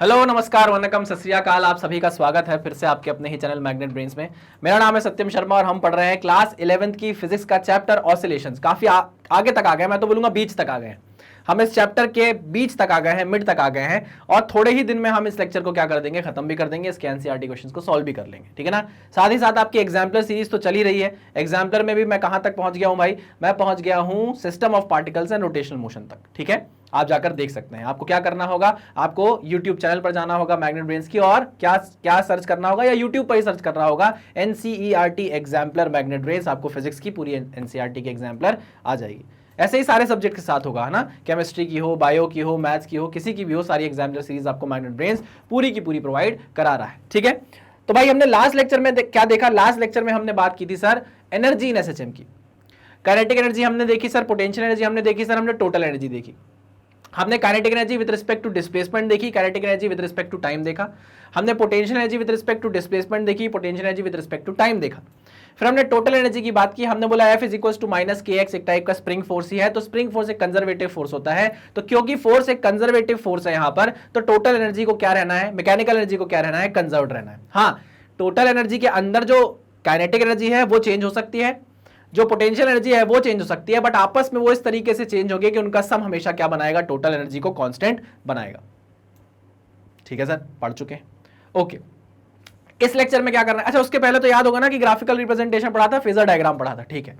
Hello नमस्कार वनकम सत श्री अकाल। आप सभी का स्वागत है फिर से आपके अपने ही चैनल मैग्नेट ब्रेन्स में। मेरा नाम है सत्यम शर्मा और हम पढ़ रहे हैं क्लास 11th की फिजिक्स का चैप्टर ऑसिलेशंस। काफी आगे तक आ गए, मैं तो बोलूंगा बीच तक आ गए हैं। हम इस चैप्टर के बीच तक आ गए हैं, मिड तक आ गए हैं और थोड़े ही दिन में हम इस लेक्चर को क्या कर देंगे, खत्म भी कर देंगे, इसके एनसीईआरटी क्वेश्चंस को सॉल्व भी कर लेंगे। ठीक है ना। साथ ही साथ आपकी एग्जाम्पलर सीरीज तो चल ही रही है। एग्जाम्पलर में भी मैं कहां तक पहुंच गया हूं भाई, मैं पहुंच गया हूं system of particles and rotational motion तक। ठीक है, आप जाकर देख सकते हैं। आपको क्या करना होगा, आपको YouTube चैनल पर जाना होगा मैग्नेट ब्रेन्स की, और क्या क्या सर्च करना होगा, या YouTube पर ही सर्च करना होगा एनसीईआरटी एग्जाम्पलर मैग्नेट ब्रेन्स। आपको फिजिक्स की पूरी एनसीईआरटी की एग्जाम्पलर आ जाएगी। ऐसे ही सारे सब्जेक्ट के साथ होगा, है ना। केमिस्ट्री की हो, बायो की हो, मैथ्स की हो, किसी की भी हो, सारी एग्जाम्पलर सीरीज आपको मैग्नेट ब्रेन्स पूरी की पूरी प्रोवाइड करा रहा है। ठीक है, तो भाई हमने लास्ट लेक्चर में क्या देखा, लास्ट लेक्चर में हमने बात की थी सर एनर्जी इन एसएचएम की। काइनेटिक एनर्जी हमने देखी सर, पोटेंशियल एनर्जी हमने देखी सर, हमने टोटल एनर्जी देखी। हमने kinetic energy with respect to displacement देखी, kinetic energy with respect to time देखा। हमने potential energy with respect to displacement देखी, potential energy with respect to time देखा। फिर हमने टोटल एनर्जी की बात की। हमने बोला F is equal to minus के एक्स, एक टाइप का स्प्रिंग फोर्स ही है। तो स्प्रिंग फोर्स एक कंजर्वेटिव फोर्स होता है, तो क्योंकि फोर्स एक कंजर्वेटिव फोर्स है यहां पर, तो टोटल एनर्जी को क्या रहना है, मैकेनिकल एनर्जी को क्या रहना है, कंजर्व रहना है। हाँ, टोटल एनर्जी के अंदर जो काइनेटिक एनर्जी है वो चेंज हो सकती है, जो पोटेंशियल एनर्जी है वो चेंज हो सकती है, बट आपस में वो इस तरीके से चेंज होगी कि उनका सम हमेशा क्या बनाएगा, टोटल एनर्जी को कांस्टेंट बनाएगा। ठीक है सर, पढ़ चुके हैं। ओके, इस लेक्चर में क्या करना है, अच्छा उसके पहले तो याद होगा ना कि ग्राफिकल रिप्रेजेंटेशन पढ़ा था, फेजर डायग्राम पढ़ा था। ठीक है,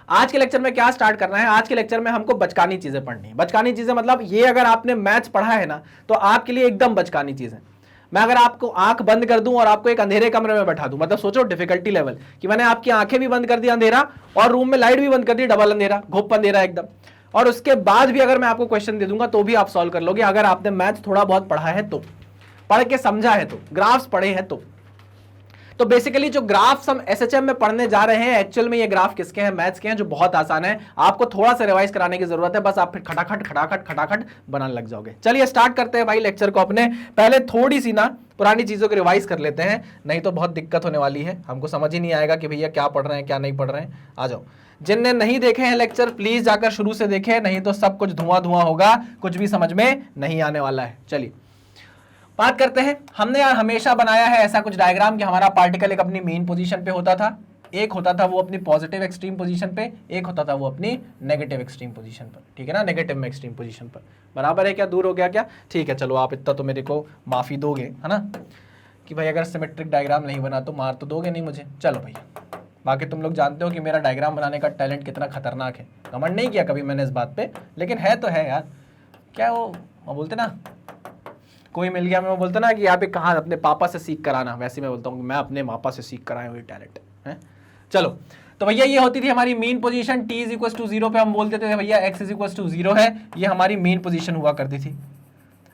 आज के लेक्चर में क्या स्टार्ट करना है, आज के लेक्चर में हमको बचकानी चीजें पढ़नी है। बचकानी चीजें मतलब ये, अगर आपने मैथ्स पढ़ा है ना तो आपके लिए एकदम बचकानी चीज है। मैं अगर आपको आंख बंद कर दूं और आपको एक अंधेरे कमरे में बैठा दूं, मतलब सोचो डिफिकल्टी लेवल कि मैंने आपकी आंखें भी बंद कर दी अंधेरा और रूम में लाइट भी बंद कर दी, डबल अंधेरा, घुप अंधेरा एकदम, और उसके बाद भी अगर मैं आपको क्वेश्चन दे दूंगा तो भी आप सॉल्व कर लोगे, अगर आपने मैथ्स थोड़ा बहुत पढ़ा है तो, पढ़ के समझा है तो, ग्राफ्स पढ़े हैं तो बेसिकली जो ग्राफ्स हम एसएचएम में पढ़ने जा रहे हैं, एक्चुअल में ये ग्राफ किसके हैं, मैथ्स के हैं, जो बहुत आसान है। आपको थोड़ा सा रिवाइज कराने की जरूरत है, बस आप फिर खटाखट खटाखट खटाखट बनाने लग जाओगे। चलिए स्टार्ट करते हैं भाई लेक्चर को अपने। पहले थोड़ी सी ना पुरानी चीजों को रिवाइज कर लेते हैं, नहीं तो बहुत दिक्कत होने वाली है, हमको समझ ही नहीं आएगा कि भैया क्या पढ़ रहे हैं क्या नहीं पढ़ रहे हैं। आ जाओ, जिनने नहीं देखे हैं लेक्चर प्लीज जाकर शुरू से देखें, नहीं तो सब कुछ धुआं धुआं होगा, कुछ भी समझ में नहीं आने वाला है। चलिए बात करते हैं। हमने यार हमेशा बनाया है ऐसा कुछ डायग्राम कि हमारा पार्टिकल एक अपनी मेन पोजीशन पे होता था, एक होता था वो अपनी पॉजिटिव एक्सट्रीम पोजीशन पे, एक होता था वो अपनी नेगेटिव एक्सट्रीम पोजीशन पर। ठीक है ना, नेगेटिव में एक्सट्रीम पोजीशन पर। बराबर है क्या, दूर हो गया क्या? ठीक है, चलो आप इतना तो मेरे को माफी दोगे, है ना, कि भाई अगर सिमेट्रिक डायग्राम नहीं बना तो मार तो दोगे नहीं मुझे। चलो भैया, बाकी तुम लोग जानते हो कि मेरा डायग्राम बनाने का टैलेंट कितना खतरनाक है। घमंड नहीं किया कभी मैंने इस बात पे, लेकिन है तो है यार। क्या वो बोलते ना, कोई मिल गया मैं बोलता ना कि यहाँ पे कहाँ अपने पापा से सीख कर आना, वैसे मैं बोलता हूँ मैं अपने पापा से सीख कर आया हूँ, ये टैलेंट है। चलो तो भैया ये होती थी हमारी main position, t is equal to 0 पे हम बोलते थे भैया x इज इक्वल टू 0 है, ये हमारी मेन पोजीशन हुआ करती थी।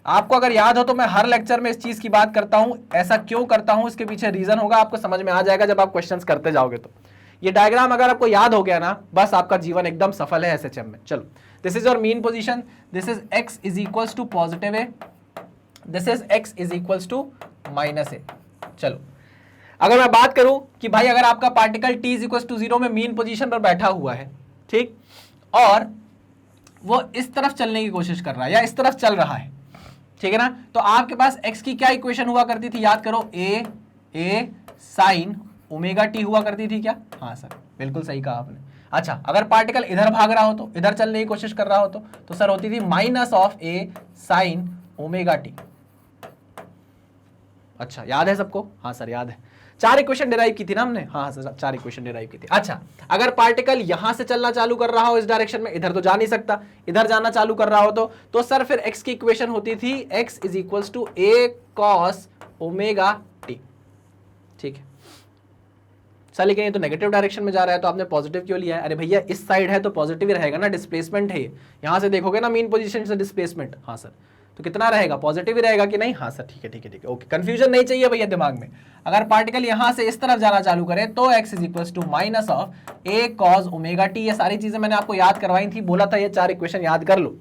आपको अगर याद हो तो मैं हर लेक्चर में इस चीज की बात करता हूँ, ऐसा क्यों करता हूँ इसके पीछे रीजन होगा, आपको समझ में आ जाएगा जब आप क्वेश्चंस करते जाओगे। तो ये डायग्राम अगर आपको याद हो गया ना, बस आपका जीवन एकदम सफल है एसएचएम में। चलो, this is your mean position, this is x is equal to positive A, this is x is equals to minus A. चलो अगर मैं बात करूं कि भाई अगर आपका particle t is equals to 0 में मेन पोजीशन पर बैठा हुआ है, ठीक, और वो इस तरफ चलने की कोशिश कर रहा है या इस तरफ चल रहा है, ठीक है ना, तो आपके पास x की क्या इक्वेशन हुआ करती थी, याद करो, a साइन ओमेगा t हुआ करती थी क्या? हाँ सर, बिल्कुल सही कहा आपने। अच्छा, अगर पार्टिकल इधर भाग रहा हो तो, इधर चलने की कोशिश कर रहा हो तो सर होती थी minus of a sine omega T. अच्छा, याद है सबको? हाँ सर याद है। 4 इक्वेशन डिराइव की थी ना हमने, हाँ सर 4 इक्वेशन डिराइव की थी। अच्छा, अगर पार्टिकल यहां से चलना चालू कर रहा हो इस डायरेक्शन में, इधर तो जा नहीं सकता, इधर जाना चालू कर रहा हो तो सर फिर x की इक्वेशन होती थी x is equals to a cos omega T. ठीक है सर, लेकिन ये तो नेगेटिव डायरेक्शन में जा रहा है, तो आपने पॉजिटिव क्यों लिया है? अरे भैया इस साइड है तो पॉजिटिव ही रहेगा ना, डिस्प्लेसमेंट है ये, यहां से देखोगे ना मेन पोजीशन से डिस्प्लेसमेंट। हाँ सर, तो कितना रहेगा, पॉजिटिव ही रहेगा कि नहीं? हाँ सर, ठीक है ठीक है ठीक है, ओके, कंफ्यूजन नहीं चाहिए भैया दिमाग में। अगर पार्टिकल यहां से इस तरफ जाना चालू करे तो x is equal to minus of a cos omega T. ये सारी चीजें मैंने आपको याद करवाई थी, बोला था ये 4 इक्वेशन याद कर लो।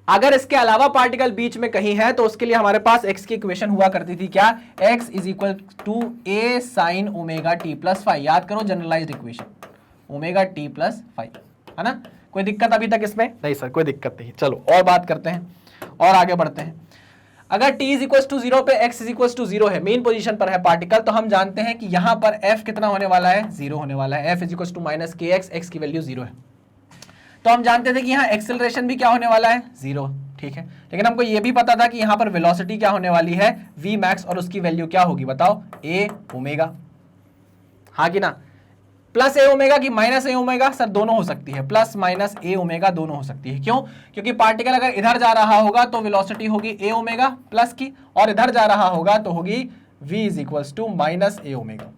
अगर इसके अलावा पार्टिकल बीच में कहीं है तो उसके लिए हमारे पास x की इक्वेशन हुआ करती थी क्या, x is equal to a sine omega t plus 5। याद करो generalised equation, omega t plus 5, है ना। कोई दिक्कत अभी तक इसमें? नहीं सर कोई दिक्कत नहीं। चलो और बात करते हैं और आगे बढ़ते हैं। अगर t इज इक्वल टू 0 पे x इज इक्वल टू 0 है, मेन पोजीशन पर है पार्टिकल, तो हम जानते हैं कि यहां पर f कितना होने वाला है, 0 होने वाला है। f is equal to minus के एक्स की वैल्यू 0 है। तो हम जानते थे कि यहाँ एक्सेलरेशन भी क्या होने वाला है, 0, ठीक है। लेकिन हमको ये भी पता था कि यहाँ पर वेलोसिटी क्या होने वाली है, v मैक्स, और उसकी वैल्यू क्या होगी बताओ, a ओमेगा, हाँ कि ना। प्लस ए ओमेगा की माइनस ए ओमेगा, सर दोनों हो सकती है, प्लस माइनस ए ओमेगा दोनों हो सकती है। क्यों? क्योंकि पार्टिकल अगर इधर जा रहा होगा तो वेलोसिटी होगी ए ओमेगा प्लस की, और इधर जा रहा होगा तो होगी v is equals to minus A omega,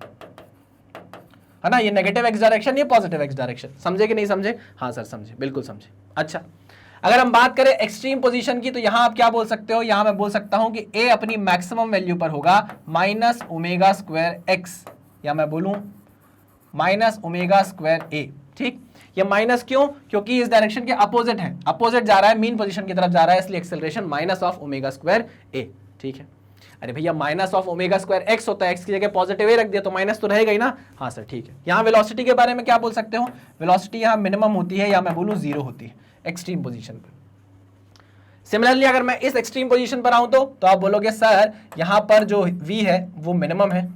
है ना। ये नेगेटिव एक्स डायरेक्शन, ये पॉजिटिव एक्स डायरेक्शन, समझे कि नहीं समझे? हाँ सर समझे, बिल्कुल समझे। अच्छा, अगर हम बात करें एक्सट्रीम पोजीशन की, तो यहां आप क्या बोल सकते हो, यहां मैं बोल सकता हूं कि a अपनी मैक्सिमम वैल्यू पर होगा माइनस ओमेगा स्क्वायर एक्स, या मैं बोलूं माइनस ओमेगा स्क्वायर ए, ठीक। ये माइनस क्यों? क्योंकि इस डायरेक्शन के अपोजिट है, अपोजिट जा रहा है, मीन पोजीशन की तरफ जा रहा है, इसलिए acceleration minus of omega square A, ठीक है। अरे भैया minus of omega square X होता है, एक्स की जगह पॉजिटिव ए रख दिया तो माइनस तो रहेगा ही ना। हाँ सर ठीक है। यहाँ वेलोसिटी के बारे में क्या बोल सकते हो, वेलोसिटी यहाँ मिनिमम होती है, या मैं बोलूँ 0 होती है एक्सट्रीम पोजीशन पर। सिमिलरली अगर मैं इस एक्सट्रीम पोजीशन पर आऊं तो आप बोलोगे सर यहाँ पर जो v है वो मिनिमम है,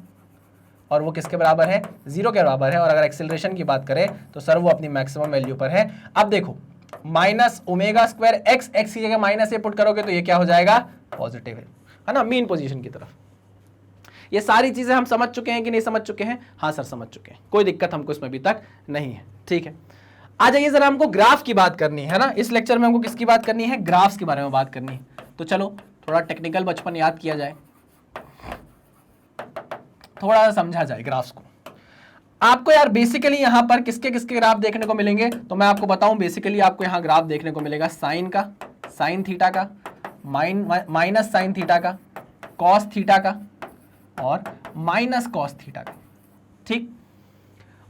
और वो किसके बराबर है, 0 के बराबर है। और अगर एक्सेलरेशन की बात करें तो सर वो अपनी मैक्सिमम वैल्यू पर है। अब देखो minus omega square x, x की जगह माइनस ए पुट करोगे तो ये क्या हो जाएगा, पॉजिटिव है ना, मीन पोजीशन की तरफ। ये सारी चीजें हम समझ चुके हैं कि नहीं समझ चुके हैं? हाँ सर समझ चुके हैं, कोई दिक्कत हमको इसमें अभी तक नहीं है, ठीक है। आ जाइए जरा, हमको ग्राफ की बात करनी है ना, इस लेक्चर में हमको किसकी बात करनी है, ग्राफ्स के बारे में बात करनी है। तो चलो थोड़ा टेक्निकल बचपन याद किया जाए, थोड़ा सा समझा जाए ग्राफ्स को। आपको यार बेसिकली यहाँ पर किसके किसके ग्राफ देखने को मिलेंगे, तो मैं आपको बताऊं बेसिकली आपको यहाँ ग्राफ देखने को मिलेगा साइन का, साइन थीटा का, माइनस साइन थीटा का, कॉस थीटा का, और माइनस कॉस थीटा का, ठीक।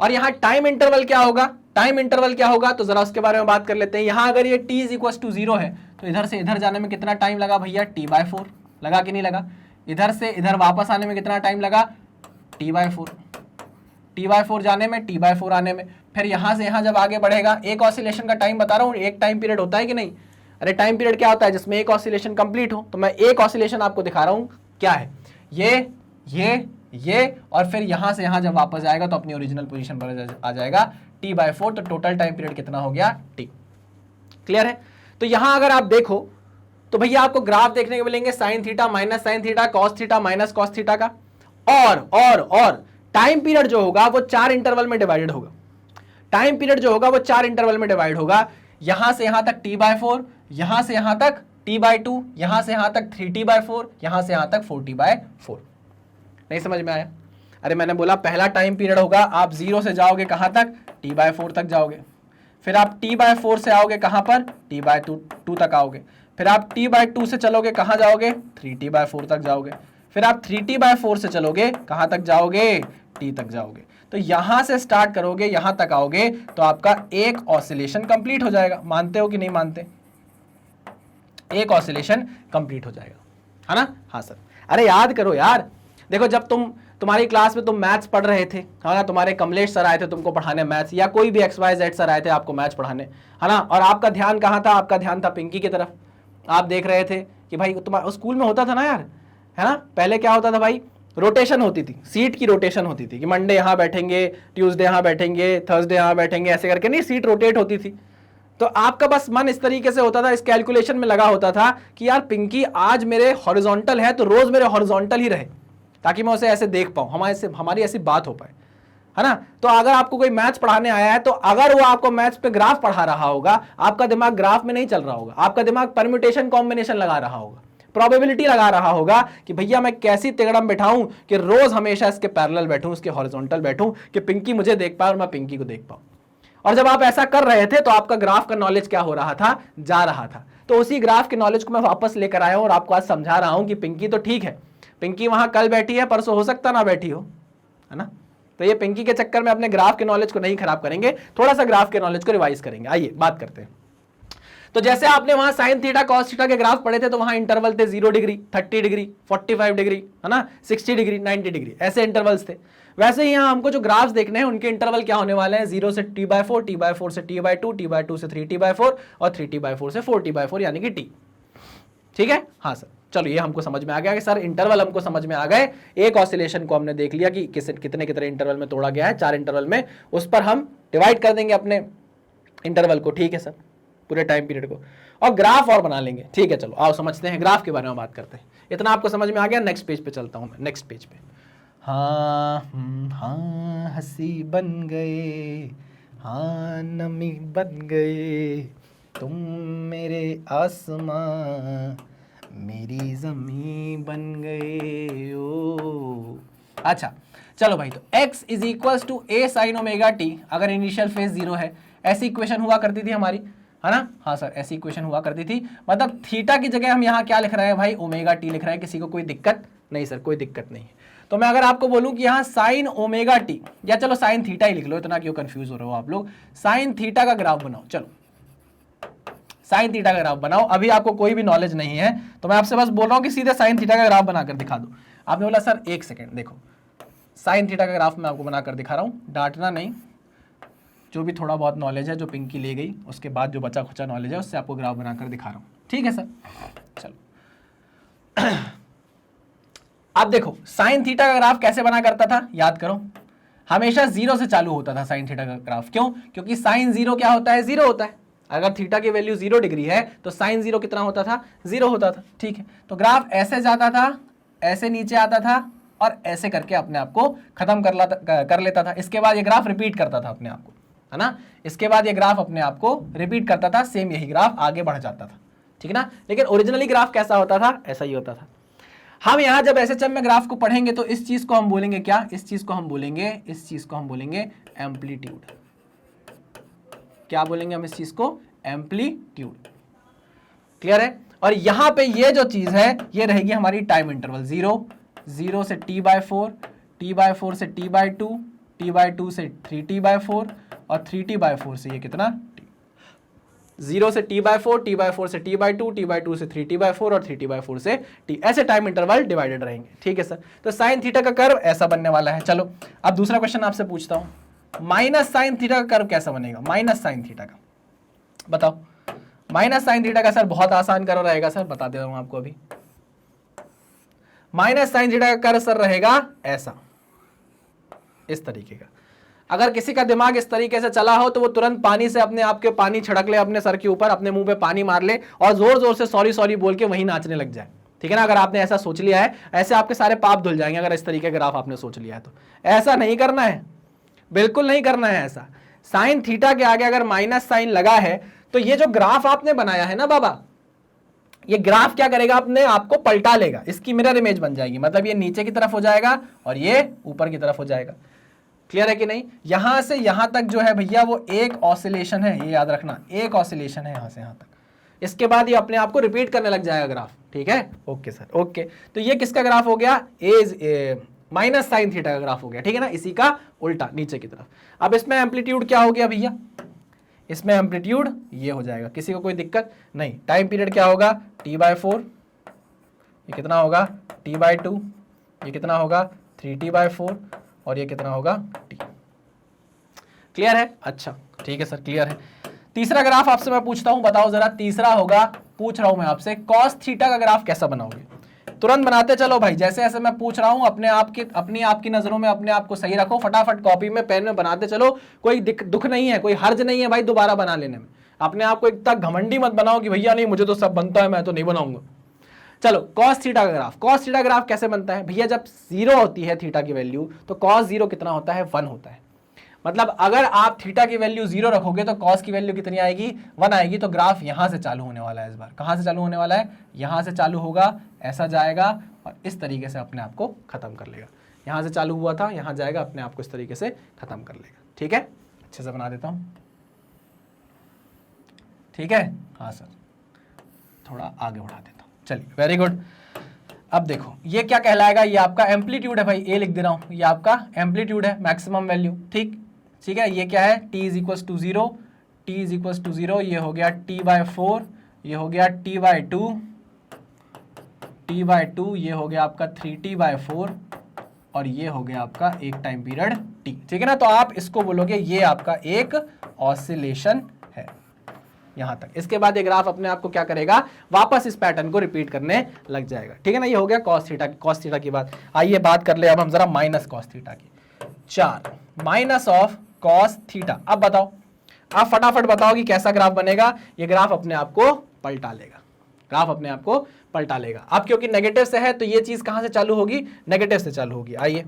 और यहाँ टाइम इंटरवल क्या होगा, टाइम इंटरवल क्या होगा, तो जरा उसके बारे में बात कर लेते हैं। यहाँ अगर ये t इज इक्वल टू 0 है तो इधर से इधर जाने में कितना टाइम लगा भैया, t/4 लगा कि नहीं लगा। इधर से इधर वापस आने में कितना टाइम लगा, t/4, t/4 जाने में, t/4 आने में। फिर यहाँ से यहाँ जब आगे बढ़ेगा, एक ऑसिलेशन का टाइम बता रहा हूँ, एक टाइम पीरियड होता है कि नहीं। अरे टाइम पीरियड क्या होता है, जिसमें एक ऑसिलेशन कंप्लीट हो। तो मैं एक ऑसिलेशन आपको दिखा रहा हूँ क्या है, ये और फिर यहाँ से यहाँ जब वापस आएगा तो अपनी ओरिजिनल पोजीशन पर आ जाएगा t/4। तो टोटल टाइम पीरियड कितना हो गया, t। क्लियर है? तो यहाँ अगर आप देखो तो भैया आपको ग्राफ देखने को मिलेंगे sine theta, minus sine theta, cos theta, minus cos theta का। और टाइम पीरियड जो होगा वो 4 इंटरवल में डिवाइडेड होगा। टाइम पीरियड जो होगा वो 4 इंटरवल में डिवाइड होगा। यहां से यहां तक t/4, यहां से यहां तक t/2, यहां से यहां तक 3t/4, यहां से यहां तक 4t/4। नहीं समझ में आया? अरे मैंने बोला पहला टाइम पीरियड होगा, आप 0 से जाओगे कहां तक, t/4 तक जाओगे। फिर आप t/4 से आओगे कहां पर, t/2 तक आओगे। फिर आप t/2 से चलोगे कहां जाओगे, 3t/4 तक जाओगे। फिर आप 3t/4 से चलोगे कहां तक जाओगे, t तक जाओगे। तो यहां से स्टार्ट करोगे, यहां तक आओगे तो आपका एक ऑसिलेशन कंप्लीट हो जाएगा। मानते हो कि नहीं मानते? एक ऑसिलेशन कंप्लीट हो जाएगा, है ना। हाँ सर। अरे याद करो यार, देखो जब तुम्हारी क्लास में तुम मैथ्स पढ़ रहे थे, है ना, तुम्हारे कमलेश सर आए थे तुमको पढ़ाने मैथ्स, या कोई भी XYZ सर आए थे आपको मैथ्स पढ़ाने, है ना, और आपका ध्यान कहाँ था, आपका ध्यान था पिंकी की तरफ। आप देख रहे थे कि भाई तुम्हारा स्कूल में होता था ना यार, है ना, पहले क्या होता था भाई, रोटेशन होती थी, सीट की रोटेशन होती थी कि मंडे यहाँ बैठेंगे, ट्यूसडे यहाँ बैठेंगे, थर्सडे यहाँ बैठेंगे, ऐसे करके नहीं सीट रोटेट होती थी। तो आपका बस मन इस तरीके से होता था, इस कैलकुलेशन में लगा होता था कि यार पिंकी आज मेरे हॉरिजॉन्टल है तो रोज मेरे हॉरिजॉन्टल ही रहे, ताकि मैं उसे ऐसे देख पाऊं, हमारी ऐसी बात हो पाए, है ना। तो अगर आपको कोई मैथ्स पढ़ाने आया है तो अगर वो आपको मैथ्स पे ग्राफ पढ़ा रहा होगा, आपका दिमाग ग्राफ में नहीं चल रहा होगा, आपका दिमाग परम्यूटेशन कॉम्बिनेशन लगा रहा होगा, प्रोबेबिलिटी लगा रहा होगा कि भैया मैं कैसी तिगड़म बैठाऊं कि रोज हमेशा इसके पैरेलल बैठूं, इसके हॉरिजॉन्टल बैठूं कि पिंकी मुझे देख पाए और मैं पिंकी को देख पाऊं। और जब आप ऐसा कर रहे थे तो आपका ग्राफ का नॉलेज क्या हो रहा था, जा रहा था। तो उसी ग्राफ के नॉलेज को मैं वापस लेकर आया हूं और आपको आज समझा रहा हूं कि पिंकी तो ठीक है, पिंकी वहां कल बैठी है, परसों हो सकता ना बैठी हो, है ना। तो ये पिंकी के चक्कर में अपने ग्राफ के नॉलेज को नहीं खराब करेंगे, थोड़ा सा ग्राफ के नॉलेज को रिवाइज करेंगे। आइए बात करते हैं। तो जैसे आपने वहां साइन थीटा कॉस थीटा के ग्राफ पढ़े थे तो वहां इंटरवल थे 0 डिग्री, 30 डिग्री, 45 डिग्री, है ना, 60 डिग्री, 90 डिग्री, ऐसे इंटरवल्स थे। वैसे ही यहाँ हमको जो ग्राफ्स देखने हैं उनके इंटरवल क्या होने वाले हैं, 0 से t/4, t/4 से t/2, t/2 से 3t/4 और 3t/4 से 4t/4 यानी कि t। ठीक है, हाँ सर। चलो ये हमको समझ में आ गया कि सर इंटरवल हमको समझ में आ गए, एक ऑसिलेशन को हमने देख लिया कि कितने कितने इंटरवल में तोड़ा गया है, 4 इंटरवल में, उस पर हम डिवाइड कर देंगे अपने इंटरवल को, ठीक है सर, पूरे टाइम पीरियड को, और ग्राफ और बना लेंगे, ठीक है। चलो आओ समझते हैं, ग्राफ के बारे में बात करते हैं। इतना आपको समझ में आ गया, नेक्स्ट पेज पे चलता हूं मैं, नेक्स्ट पेज पे। हाँ हंसी बन गए, हाँ नमी बन गए, तुम मेरे आसमां मेरी जमीन बन गए ओ। अच्छा चलो भाई, तो x is equals to a sin omega t, अगर इनिशियल फेज 0 है, ऐसी इक्वेशन हुआ करती थी हमारी, है ना। हाँ सर, ऐसी इक्वेशन हुआ करती थी, मतलब थीटा की जगह हम यहाँ क्या लिख रहे हैं भाई, ओमेगा टी लिख रहे हैं। किसी को कोई दिक्कत नहीं सर, कोई दिक्कत नहीं है। तो मैं अगर आपको बोलूं कि यहाँ साइन ओमेगा टी, या चलो साइन थीटा ही लिख लो, इतना क्यों कंफ्यूज हो रहे हो आप लोग, साइन थीटा का ग्राफ बनाओ, चलो साइन थीटा का ग्राफ बनाओ। अभी आपको कोई भी नॉलेज नहीं है तो मैं आपसे बस बोल रहा हूँ कि सीधे साइन थीटा का ग्राफ बनाकर दिखा दो। आपने बोला सर एक सेकेंड, देखो साइन थीटा का ग्राफ मैं आपको बनाकर दिखा रहा हूँ, डांटना नहीं, जो भी थोड़ा बहुत नॉलेज है जो पिंकी ले गई, उसके बाद जो बचा खुचा नॉलेज है उससे आपको ग्राफ बनाकर दिखा रहा हूँ, ठीक है सर। चलो अब देखो साइन थीटा का ग्राफ कैसे बना करता था, याद करो, हमेशा 0 से चालू होता था साइन थीटा का ग्राफ। क्यों? क्योंकि साइन 0 क्या होता है, 0 होता है। अगर थीटा की वैल्यू 0 डिग्री है तो साइन 0 कितना होता था, 0 होता था, ठीक है। तो ग्राफ ऐसे जाता था, ऐसे नीचे आता था और ऐसे करके अपने आप को खत्म कर लेता था। इसके बाद ये ग्राफ रिपीट करता था अपने आप को, है ना। इसके बाद ये ग्राफ अपने आप को रिपीट करता था, सेम यही ग्राफ आगे बढ़ जाता था, ठीक है ना। लेकिन ओरिजिनली ग्राफ कैसा होता था, ऐसा ही होता था। हम यहाँ जब एसएचएम में ग्राफ को पढ़ेंगे तो इस चीज को हम बोलेंगे क्या, इस चीज को हम बोलेंगे एम्पलीट्यूड। क्या बोलेंगे हम इस चीज को, एम्पलीट्यूड। क्लियर है। और यहां पे ये जो चीज है ये रहेगी हमारी टाइम इंटरवल, 0 से t/4, t/4 से t/2, t/2 से 3t/4 और 3t/4 से ये कितना, 0 से t/4, t/4 से t/2, t/2 से 3t/4 और 3t/4 से t, ऐसे टाइम इंटरवल डिवाइडेड रहेंगे, ठीक है सर। तो साइन थीटा का कर्व ऐसा बनने वाला है। चलो अब दूसरा क्वेश्चन आपसे पूछता हूं, माइनस साइन थीटा का कर्व कैसा बनेगा, माइनस साइन थीटा का बताओ। माइनस साइन थीटा का सर बहुत आसान कर्व रहेगा सर, बता दे रहा हूं आपको अभी। माइनस साइन थीटा का कर्व सर रहेगा ऐसा, इस तरीके का। अगर किसी का दिमाग इस तरीके से चला हो तो वो तुरंत पानी से अपने आप के पानी छिड़क ले अपने सर के ऊपर, अपने मुंह पे पानी मार ले और जोर जोर से सॉरी सॉरी बोल के वहीं नाचने लग जाए, ठीक है ना। अगर आपने ऐसा सोच लिया है, ऐसे आपके सारे पाप धुल जाएंगे अगर इस तरीके का ग्राफ आपने सोच लिया है तो। ऐसा नहीं करना है, बिल्कुल नहीं करना है ऐसा। साइन थीटा के आगे अगर माइनस साइन लगा है तो ये जो ग्राफ आपने बनाया है ना बाबा, ये ग्राफ क्या करेगा, अपने आपको पलटा लेगा, इसकी मिरर इमेज बन जाएगी। मतलब ये नीचे की तरफ हो जाएगा और ये ऊपर की तरफ हो जाएगा। क्लियर है कि नहीं। यहां से यहां तक जो है भैया वो एक ऑसिलेशन है, ये याद रखना, एक ऑसिलेशन है यहां से यहां तक। इसके बाद ये अपने आप को रिपीट करने लग जाएगा ग्राफ, ठीक है। Okay sir, okay. तो ये किसका ग्राफ हो गया, माइनस साइन थीटा का ग्राफ हो गया, ठीक है ना, इसी का उल्टा नीचे की तरफ। अब इसमें एम्पलीट्यूड क्या हो गया भैया, इसमें एम्पलीट्यूड ये हो जाएगा, किसी को कोई दिक्कत नहीं। टाइम पीरियड क्या होगा, t/4, ये कितना होगा t/2, ये कितना होगा 3t/4 और ये कितना होगा t। क्लियर है, अच्छा ठीक है सर, क्लियर है। तीसरा ग्राफ आपसे मैं पूछता हूं, बताओ जरा, तीसरा होगा, पूछ रहा हूं मैं आपसे, कॉस थीटा का ग्राफ कैसा बनाओगे। तुरंत बनाते चलो भाई, जैसे ऐसे मैं पूछ रहा हूं अपने आपकी नजरों में अपने आप को सही रखो, फटाफट कॉपी में पेन में बनाते चलो, कोई दुख नहीं है, कोई हर्ज नहीं है भाई दोबारा बना लेने में। अपने आप को इतना घमंडी मत बनाओ कि भैया नहीं मुझे तो सब बनता है मैं तो नहीं बनाऊंगा। चलो कॉस थीटा का ग्राफ, कॉस थीटा ग्राफ कैसे बनता है भैया, जब 0 होती है थीटा की वैल्यू तो कॉस 0 कितना होता है, 1 होता है। मतलब अगर आप थीटा की वैल्यू 0 रखोगे तो कॉस की वैल्यू कितनी आएगी, 1 आएगी। तो ग्राफ यहां से चालू होने वाला है, इस बार कहां से चालू होने वाला है, यहां से चालू होगा, ऐसा जाएगा और इस तरीके से अपने आप को खत्म कर लेगा। यहां से चालू हुआ था, यहां जाएगा, अपने आप को इस तरीके से खत्म कर लेगा, ठीक है। अच्छे से बना देता हूं, ठीक है। हाँ सर, थोड़ा आगे बढ़ा देता हूं, चलिए, वेरी गुड। अब देखो ये क्या कहलाएगा, ये आपका एम्पलीट्यूड है भाई, ए लिख दे रहा हूं, ये आपका एम्पलीट्यूड है, मैक्सिमम वैल्यू, ठीक है। ये क्या है, t is equal to 0, t is equal to 0, ये हो गया t/4, ये हो गया t/2, t/2, ये हो गया आपका 3t/4 और ये हो गया आपका एक टाइम पीरियड t, ठीक है ना। तो आप इसको बोलोगे ये आपका एक ऑसिलेशन है, यहां तक। इसके बाद ये ग्राफ अपने आप को क्या करेगा, वापस इस पैटर्न को रिपीट करने लग जाएगा, ठीक है ना। ये हो गया कॉस थीटा की बात। आइए बात कर ले अब हम जरा माइनस कॉस थीटा की। 4 माइनस ऑफ कॉस थीटा। अब बताओ, आप फटाफट बताओ कि कैसा ग्राफ बनेगा। ये ग्राफ अपने आप को पलटा लेगा, ग्राफ अपने आप को पलटा लेगा। अब क्योंकि नेगेटिव से है तो ये चीज कहां से चालू होगी, नेगेटिव से चालू होगी। आइए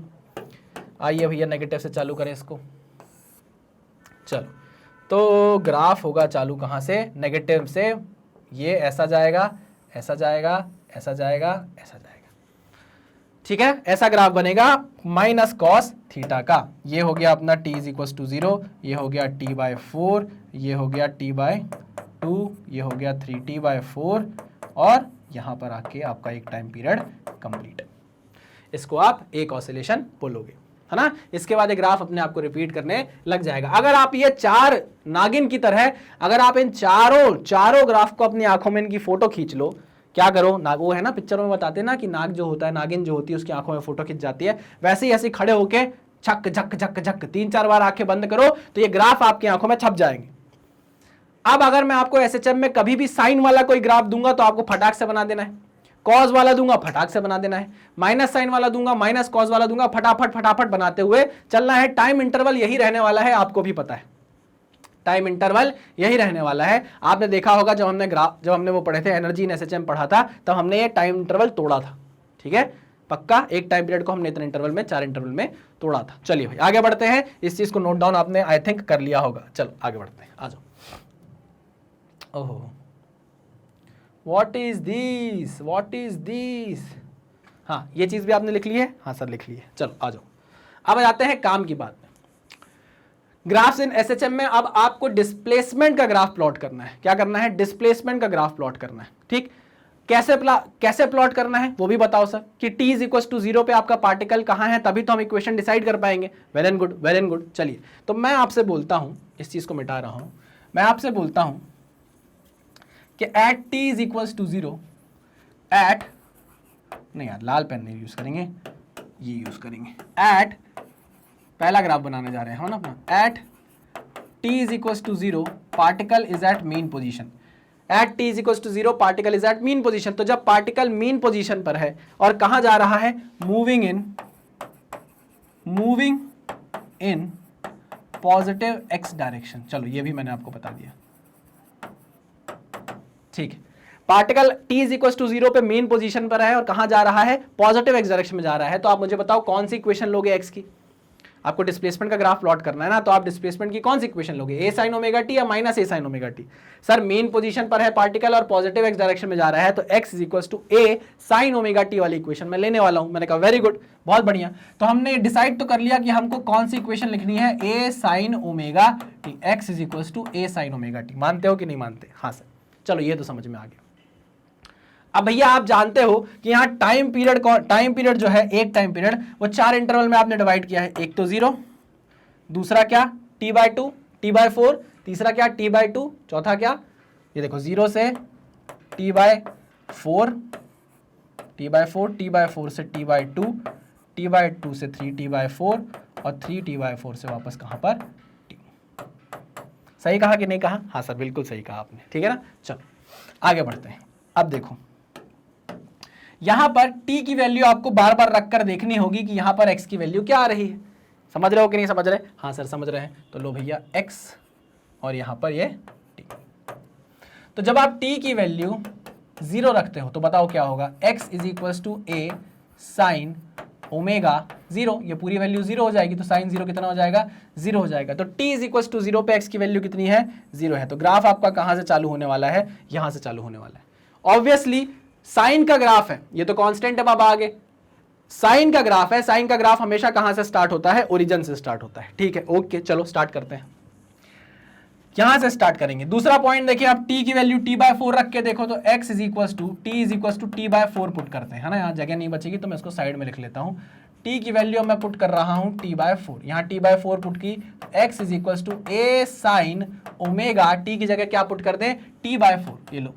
आइए भैया नेगेटिव से चालू करें इसको। चलो, तो ग्राफ होगा चालू कहां से, नेगेटिव से। ये ऐसा जाएगा, ऐसा जाएगा, ऐसा जाएगा, ऐसा जाएगा, ठीक है। ऐसा ग्राफ बनेगा माइनस कॉस थीटा का। ये हो गया अपना t इज इक्वल टू 0, ये हो गया t/4, ये हो गया t/2, ये हो गया 3t/4 और यहां पर आके आपका एक टाइम पीरियड कंप्लीट। इसको आप एक ऑसिलेशन बोलोगे, है ना। इसके बाद ये ग्राफ अपने आप को रिपीट करने लग जाएगा। अगर आप ये 4 नागिन की तरह, अगर आप इन चारों ग्राफ को अपनी आंखों में इनकी फोटो खींच लो, क्या करो ना, वो है ना पिक्चरों में बताते हैं ना कि नाग जो होता है, नागिन जो होती है उसकी आंखों में फोटो खिंच जाती है, वैसे ही ऐसे खड़े होके झक झक झक झक 3-4 बार आंखें बंद करो तो ये ग्राफ आपकी आंखों में छप जाएंगे। अब अगर मैं आपको एसएचएम में कभी भी साइन वाला कोई ग्राफ दूंगा तो आपको फटाक से बना देना है, कॉस वाला दूंगा फटाक से बना देना है, माइनस साइन वाला दूंगा, माइनस कॉस वाला दूंगा, फटाफट फटाफट बनाते हुए चलना है। टाइम इंटरवल यही रहने वाला है, आपको भी पता है टाइम इंटरवल यही रहने वाला है। आपने देखा होगा जब हमने वो पढ़े थे एनर्जी इन एसएचएम पढ़ा था, तब हमने ये टाइम इंटरवल तोड़ा था, ठीक है। पक्का एक टाइम पीरियड को हमने इतने इंटरवल में 4 इंटरवल में तोड़ा था। चलिए भाई आगे बढ़ते हैं, इस चीज को नोट डाउन आपने आई थिंक कर लिया होगा। चलो आगे बढ़ते हैं, आ जाओ। ओहो, what is this, what is this. हाँ, ये चीज भी आपने लिख ली है, हाँ सर लिख ली है। चलो आ जाओ, अब आते हैं काम की बात में। ग्राफ्स इन एसएचएम में अब आपको डिस्प्लेसमेंट का ग्राफ प्लॉट करना है। क्या करना है, डिस्प्लेसमेंट का ग्राफ प्लॉट करना है, ठीक। कैसे प्लॉट करना है वो भी बताओ सर, कि t इज इक्वल टू 0 पे आपका पार्टिकल कहां है, तभी तो हम इक्वेशन डिसाइड कर पाएंगे। Well and good, well and good. चलिए, तो मैं आपसे बोलता हूं, इस चीज को मिटा रहा हूं, मैं आपसे बोलता हूं कि at t is equal to 0, at नहीं यार लाल पेन नहीं यूज करेंगे, ये यूज करेंगे। एट पहला ग्राफ बनाने जा रहे हैं ना अपना, at t is equal to 0 particle is at mean position. At t is equal to 0 particle is at mean position. तो जब पार्टिकल मीन पोजीशन पर है और कहां जा रहा है, moving in positive x direction. चलो ये भी मैंने आपको बता दिया, ठीक है। Particle t is equal to 0 पे मीन पोजीशन पर है और कहां जा रहा है, पॉजिटिव x डायरेक्शन में जा रहा है। तो आप मुझे बताओ कौन सी इक्वेशन लोगे x की। आपको डिस्प्लेसमेंट का ग्राफ प्लॉट करना है ना, तो आप डिस्प्लेसमेंट की कौन सी इक्वेशन लोगे, a sin ओमेगा t या minus a sin omega t। Sir main position पर है पार्टिकल और पॉजिटिव x डायरेक्शन में जा रहा है, तो x is equal to a sin omega t वाली इक्वेशन मैं लेने वाला हूं। मैंने कहा वेरी गुड, बहुत बढ़िया। तो हमने डिसाइड तो कर लिया कि हमको कौन सी इक्वेशन लिखनी है, a sin omega t, x is equal to a sin omega t। मानते हो कि नहीं मानते, हाँ सर। चलो ये तो समझ में आ गया। अब भैया आप जानते हो कि यहाँ टाइम पीरियड जो है, एक टाइम पीरियड वो 4 इंटरवल में आपने डिवाइड किया है। एक तो 0, दूसरा क्या t/2, t/4, तीसरा क्या t/2, चौथा क्या, ये देखो 0 से t/4, t/4 से t/2, t/2 से 3t/4 और 3t/4 से वापस कहां पर t। सही कहा कि नहीं कहा, हाँ सर बिल्कुल सही कहा आपने, ठीक है ना। चलो आगे बढ़ते हैं। अब देखो यहां पर t की वैल्यू आपको बार बार रखकर देखनी होगी कि यहां पर x की वैल्यू क्या आ रही है। समझ रहे हो कि नहीं समझ रहे, हाँ सर समझ रहे हैं। तो लो भैया x और यहां पर ये t। तो जब आप t की वैल्यू 0 रखते हो तो बताओ क्या होगा, x is equal to a sin omega 0, ये पूरी वैल्यू 0 हो जाएगी। तो sin 0 कितना हो जाएगा, 0 हो जाएगा। तो t इज इक्वल टू 0 पे x की वैल्यू कितनी है, 0 है। तो ग्राफ आपका कहां से चालू होने वाला है, यहां से चालू होने वाला है। ऑब्वियसली साइन का ग्राफ है, ये तो कांस्टेंट है बाबा। आगे साइन का ग्राफ है, साइन का ग्राफ हमेशा कहां से स्टार्ट होता है, ओरिजिन से स्टार्ट होता है, ठीक है। ओके चलो स्टार्ट करते हैं, यहां से स्टार्ट करेंगे। दूसरा पॉइंट देखिए, आप t की वैल्यू t/4 रख के देखो तो x is equal to t/4 put करते हैं, है ना। यहाँ जगह नहीं बचेगी तो मैं इसको साइड में लिख लेता हूँ। t की वैल्यू मैं पुट कर रहा हूँ t/4, यहाँ t/4 पुट की, x is equal to a sin omega, t की जगह क्या पुट कर दें, t/4, ये लो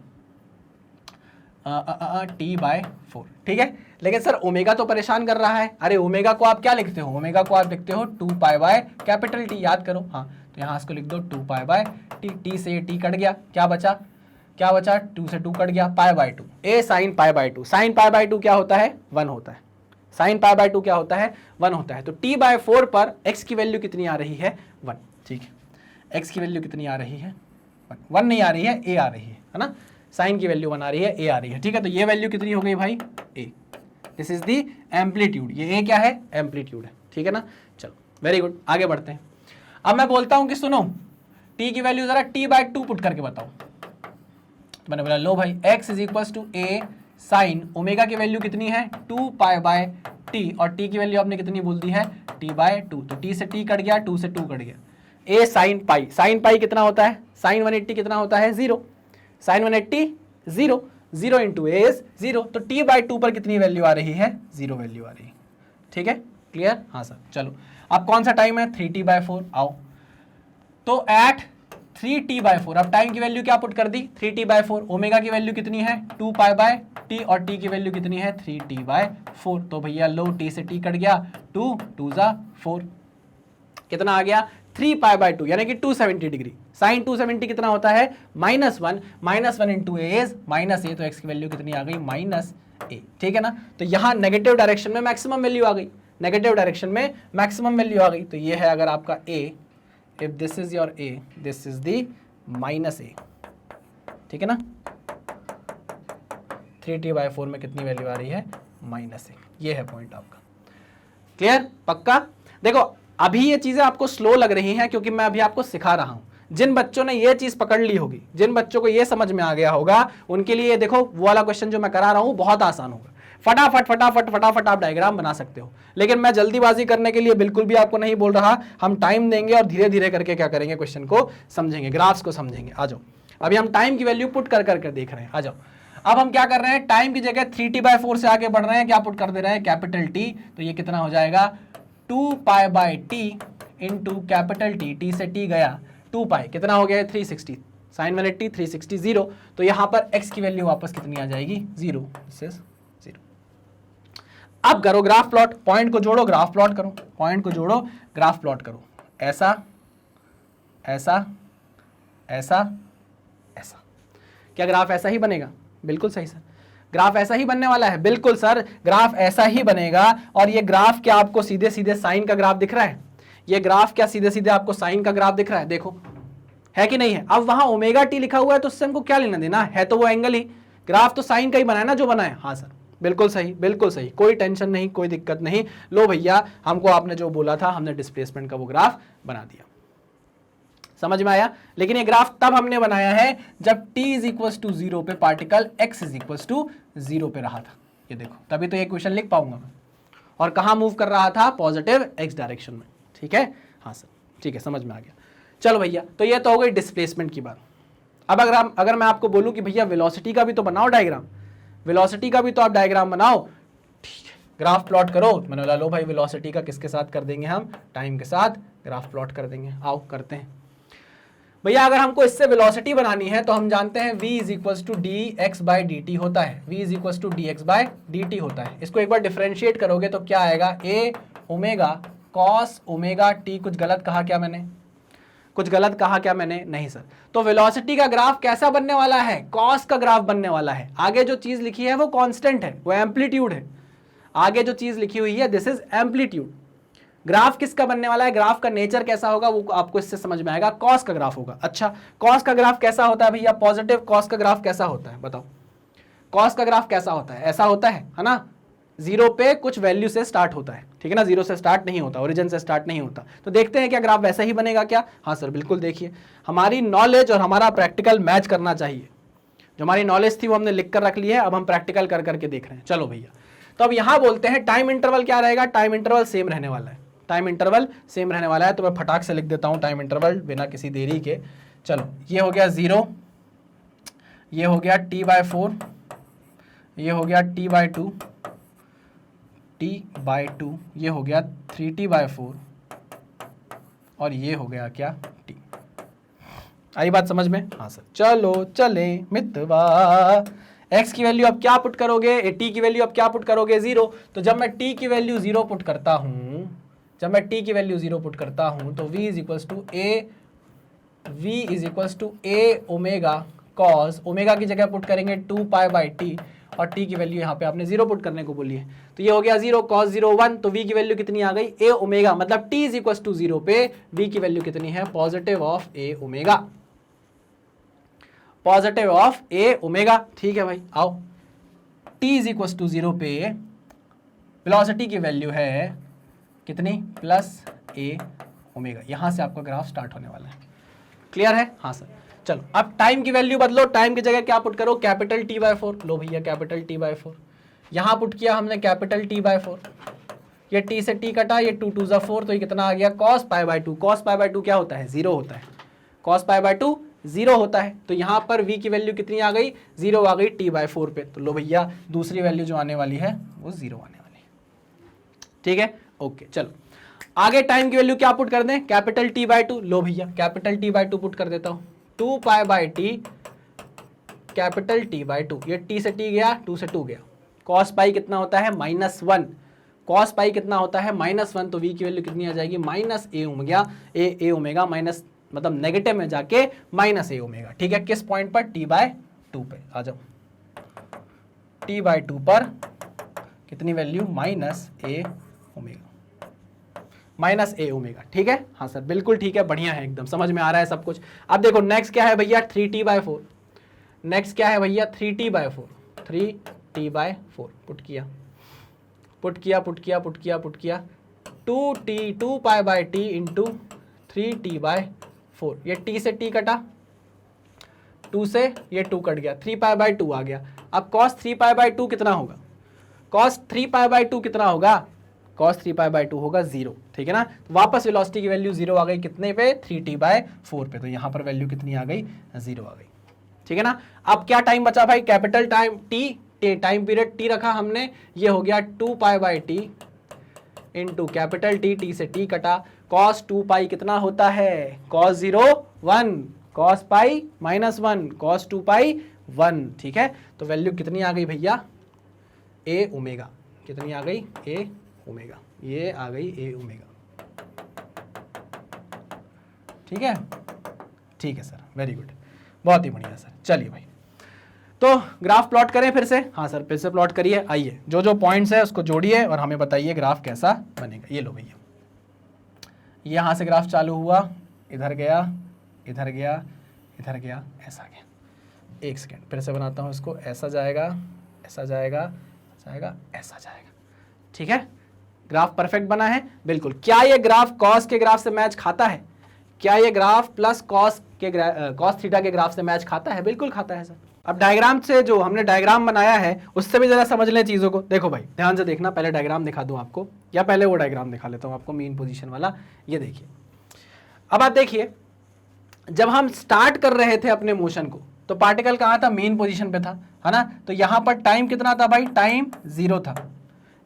t/4, ठीक है। लेकिन सर ओमेगा तो परेशान कर रहा है। अरे ओमेगा को आप क्या लिखते हो, ओमेगा को आप लिखते हो 2 पाई बाय कैपिटल T, याद करो। हाँ तो यहाँ इसको लिख दो 2 पाई बाय टी, टी से ये टी कट गया, क्या बचा 2 से 2 कट गया, pi by 2, A sine pi by 2, sine pi by 2 क्या होता है 1 होता है, साइन पाई बाय 2 क्या होता है 1 होता है। तो t बाय 4 पर x की वैल्यू कितनी आ रही है 1, ठीक है, x की वैल्यू कितनी आ रही है 1 नहीं आ रही है, a आ रही है ना, साइन की वैल्यू 1 आ रही है, a आ रही है, ठीक है। तो ये वैल्यू कितनी हो गई भाई a, this is the amplitude, ये a क्या है एम्पलीट्यूड है, ठीक है ना। चलो वेरी गुड, आगे बढ़ते हैं। अब मैं बोलता हूं कि सुनो t की वैल्यू जरा t बाय 2 पुट करके बताओ, तो मैंने बोला लो भाई x is equal to a sine omega की वैल्यू कितनी है 2 पाई बाय t, और t की वैल्यू आपने कितनी बोल दी है t बाय 2, तो t से t कट गया, 2 से 2 कट गया, a sine pi, sine pi कितना होता है साइन 180 कितना होता है 0, साइन 180 0, 0 इंटू ए इज 0, तो t बाय 2 पर कितनी वैल्यू आ रही है 0 वैल्यू आ रही है, ठीक है क्लियर। हाँ सर, चलो अब कौन सा टाइम है 3t बाय 4, आओ तो एट 3t बाय 4, अब टाइम की वैल्यू क्या पुट कर दी 3t बाय 4, ओमेगा की वैल्यू कितनी है 2 पाई बाय t, और t की वैल्यू कितनी है 3t बाय 4, तो भैया लो t से t कट गया, 2 2 जा 4, कितना आ गया 3 पाई बाय 2 यानी कि 270 डिग्री, साइन 270 कितना होता है -1, -1 इंटू ए इज -a, तो x की वैल्यू कितनी आ गई -a, ठीक है ना। तो यहाँ नेगेटिव डायरेक्शन में मैक्सिमम वैल्यू आ गई, नेगेटिव डायरेक्शन में मैक्सिमम वैल्यू आ गई, तो ये है अगर आपका a, if this is your a, this is the -a, ठीक है ना। 3t बाय 4 में कितनी वैल्यू आ रही है -a, ये है पॉइंट आपका, क्लियर पक्का। देखो अभी ये चीजें आपको स्लो लग रही हैं क्योंकि मैं अभी आपको सिखा रहा हूं, जिन बच्चों ने ये चीज पकड़ ली होगी, जिन बच्चों को ये समझ में आ गया होगा, उनके लिए देखो वो वाला क्वेश्चन जो मैं करा रहा हूं बहुत आसान होगा, फटाफट फटाफट फटाफट आप डायग्राम बना सकते हो। लेकिन मैं जल्दीबाजी करने के लिए बिल्कुल भी आपको नहीं बोल रहा, हम टाइम देंगे और धीरे धीरे करके क्या करेंगे क्वेश्चन को समझेंगे, ग्राफ्स को समझेंगे। आ जाओ, अभी हम टाइम की वैल्यू पुट कर करके देख रहे हैं, आ जाओ। अब हम क्या कर रहे हैं, टाइम की जगह 3t बाय 4 से आगे बढ़ रहे हैं, क्या पुट कर दे रहे हैं कैपिटल T, तो ये कितना हो जाएगा 2 pi by t into capital T, T से T गया 2 पाई, कितना हो गया 360, साइन 180 360 0, तो यहां पर x की वैल्यू वापस कितनी आ जाएगी 0, दिस इज 0। अब करो ग्राफ प्लॉट, पॉइंट को जोड़ो ग्राफ प्लॉट करो, पॉइंट को जोड़ो ग्राफ प्लॉट करो, ऐसा ऐसा ऐसा ऐसा, क्या ग्राफ ऐसा ही बनेगा, बिल्कुल सही सर, ग्राफ ऐसा ही बनने वाला है, बिल्कुल सर ग्राफ ऐसा ही बनेगा। और ये ग्राफ क्या आपको सीधे सीधे साइन का ग्राफ दिख रहा है, ये ग्राफ क्या सीधे सीधे आपको साइन का ग्राफ दिख रहा है, देखो है कि नहीं है। अब वहां ओमेगा टी लिखा हुआ है तो उससे हमको क्या लेना देना है, तो वो एंगल ही, ग्राफ तो साइन का ही बनाया ना जो बनाया। हाँ सर बिल्कुल सही, बिल्कुल सही, कोई टेंशन नहीं, कोई दिक्कत नहीं। लो भैया हमको आपने जो बोला था हमने डिस्प्लेसमेंट का वो ग्राफ बना दिया, समझ में आया। लेकिन ये ग्राफ तब हमने बनाया है जब t इज इक्वल टू 0 पे particle x is equal to 0 पे रहा था, ये देखो तभी तो ये क्वेश्चन लिख पाऊंगा मैं। और कहाँ मूव कर रहा था, पॉजिटिव x डायरेक्शन में, ठीक है। हाँ सर ठीक है, समझ में आ गया। चलो भैया, तो ये तो हो गई डिस्प्लेसमेंट की बात। अब अगर मैं आपको बोलूं कि भैया वेलोसिटी का भी तो बनाओ डायग्राम, वेलोसिटी का भी तो आप डायग्राम बनाओ, ठीक है, ग्राफ प्लॉट करो। मैंने बोला लो भाई वेलोसिटी का किसके साथ कर देंगे हम, टाइम के साथ ग्राफ प्लॉट कर देंगे, आओ करते हैं भैया। अगर हमको इससे वेलोसिटी बनानी है तो हम जानते हैं v is equal to d x by d t होता है, v is equal to d x by d t होता है। इसको एक बार डिफरेंशिएट करोगे तो क्या आएगा, a omega cos omega T. कुछ गलत कहा क्या मैंने, कुछ गलत कहा क्या मैंने, नहीं सर। तो वेलोसिटी का ग्राफ कैसा बनने वाला है, कॉस का ग्राफ बनने वाला है। आगे जो चीज लिखी है वो कांस्टेंट है, वो एम्पलीट्यूड है। आगे जो चीज लिखी हुई है दिस इज एम्पलीट्यूड। ग्राफ किसका बनने वाला है, ग्राफ का नेचर कैसा होगा वो आपको इससे समझ में आएगा, कॉस का ग्राफ होगा। अच्छा कॉस का ग्राफ कैसा होता है भैया, पॉजिटिव कॉस का ग्राफ कैसा होता है बताओ, कॉस का ग्राफ कैसा होता है, ऐसा होता है ना, 0 पे कुछ वैल्यू से स्टार्ट होता है, ठीक है ना, 0 से स्टार्ट नहीं होता, ओरिजिन से स्टार्ट नहीं होता। तो देखते हैं क्या ग्राफ वैसा ही बनेगा क्या। हाँ सर बिल्कुल, देखिए हमारी नॉलेज और हमारा प्रैक्टिकल मैच करना चाहिए। जो हमारी नॉलेज थी वो हमने लिख कर रख ली है, अब हम प्रैक्टिकल कर करके देख रहे हैं। चलो भैया, तो अब यहां बोलते हैं टाइम इंटरवल क्या रहेगा, टाइम इंटरवल सेम रहने वाला है, टाइम इंटरवल सेम रहने वाला है। तो मैं फटाक से लिख देता हूं टाइम इंटरवल बिना किसी देरी के। चलो ये हो गया 0, ये हो गया t बाय 4, ये हो गया t बाय 2, t बाय 2, ये हो गया 3t बाय 4, और ये हो गया क्या t। आई बात समझ में। हाँ सर चलो चले मितवा। x की वैल्यू अब क्या पुट करोगे, t की वैल्यू अब क्या पुट करोगे 0। तो जब मैं t की वैल्यू 0 पुट करता हूं, जब मैं t की वैल्यू 0 पुट करता हूं तो v is equal to a v is equals to a omega cos, omega की जगह पुट करेंगे 2 पाई बाई टी और t की वैल्यू यहाँ पे आपने 0 पुट करने को बोली है, तो ये हो गया 0 cos 0 1, तो v की वैल्यू कितनी आ गई a ओमेगा, मतलब t इज इक्वल्स टू 0 पे v की वैल्यू कितनी है positive of a omega, positive of a omega. ठीक है भाई, आओ t इज इक्वल्स टू 0 पे वेलोसिटी की वैल्यू है कितनी प्लस a ओमेगा। यहां से आपका ग्राफ स्टार्ट होने वाला है, क्लियर है? हाँ सर, चलो अब टाइम की वैल्यू बदलो, टाइम की जगह क्या पुट करो कैपिटल T बाय 4, लो भैया कैपिटल T बाय 4, यहां पुट किया हमने कैपिटल T बाय 4, ये T से T कटा, ये 2 2 जा 4, तो ये कितना आ गया cos pi by 2, cos pi by 2 क्या होता है 0 होता है, cos पाई बाय 2 0 होता है, तो यहाँ पर v की वैल्यू कितनी आ गई 0 आ गई T बाय 4 पे, तो लो भैया दूसरी वैल्यू जो आने वाली है वो 0 आने वाली है। ठीक है, ओके चलो आगे टाइम की वैल्यू क्या पुट कर दें कैपिटल T बाय 2, लो भैया कैपिटल T बाय 2 पुट कर देता हूँ, 2 pi by t capital T by 2, ये T से T गया 2 से 2 गया, cos पाई कितना होता है -1, cos पाई कितना होता है -1, तो v की वैल्यू कितनी आ जाएगी माइनस ए ओमेगा, ए ओमेगा माइनस मतलब नेगेटिव में जाके माइनस ए ओमेगा। ठीक है, किस पॉइंट पर T बाय 2 पे आ जाओ, T बाय 2 पर कितनी वैल्यू माइनस ए ओमेगा, माइनस ए ओमेगा। ठीक है, हाँ सर बिल्कुल ठीक है, बढ़िया है, एकदम समझ में आ रहा है सब कुछ। अब देखो नेक्स्ट क्या है भैया 3t बाय 4, नेक्स्ट क्या है भैया 3t बाय 4, 3t बाय 4 पुट किया पुट किया पुट किया पुट किया पुट किया 2 pi by t into 3t by 4, ये t से t कटा, 2 से ये 2 कट गया, 3 पाई बाय 2 आ गया। अब cos 3 पाई बाय 2 कितना होगा, cos 3 पाई बाय 2 कितना होगा, cos 3 पाई बाय 2 होगा 0। ठीक है ना, तो वापस वेलोसिटी की वैल्यू 0 आ गई कितने पे 3t बाय 4 पे, तो यहाँ पर वैल्यू कितनी आ गई 0 आ गई। ठीक है ना, अब क्या टाइम बचा भाई capital time t, time period t रखा हमने, ये हो गया 2 pi by t into capital t से t कटा, cos 2 पाई कितना होता है cos 0 1, cos पाई -1, cos 2 पाई 1। ठीक है, तो वैल्यू कितनी आ गई भैया a ओमेगा, कितनी आ गई a ओमेगा, ये आ गई a ओमेगा। ठीक है, ठीक है सर, वेरी गुड, बहुत ही बढ़िया सर। चलिए भाई, तो ग्राफ प्लॉट करें फिर से, हाँ सर फिर से प्लॉट करिए, आइए जो जो पॉइंट्स है उसको जोड़िए और हमें बताइए ग्राफ कैसा बनेगा। ये लो भैया, यहाँ से ग्राफ चालू हुआ, इधर गया इधर गया इधर गया, ऐसा गया, एक सेकेंड फिर से बनाता हूँ इसको, ऐसा जाएगा ऐसा जाएगा जाएगा ऐसा जाएगा। ठीक है, ग्राफ परफेक्ट बना है बिल्कुल। क्या ये ग्राफ कॉस के ग्राफ से मैच खाता है, क्या ये ग्राफ प्लस कॉस थीटा के ग्राफ से मैच खाता है, बिल्कुल खाता है सर। अब डायग्राम से जो हमने डायग्राम बनाया है उससे भी जरा समझ लें चीज़ों को। देखो भाई ध्यान से देखना, पहले डायग्राम दिखा दूं आपको, या पहले वो डायग्राम दिखा लेता हूं आपको मीन पोजीशन वाला। ये देखिए, अब आप देखिए जब हम स्टार्ट कर रहे थे अपने मोशन को तो पार्टिकल कहाँ था, मेन पोजीशन पे था, है ना। तो यहाँ पर टाइम कितना था भाई, टाइम 0 था।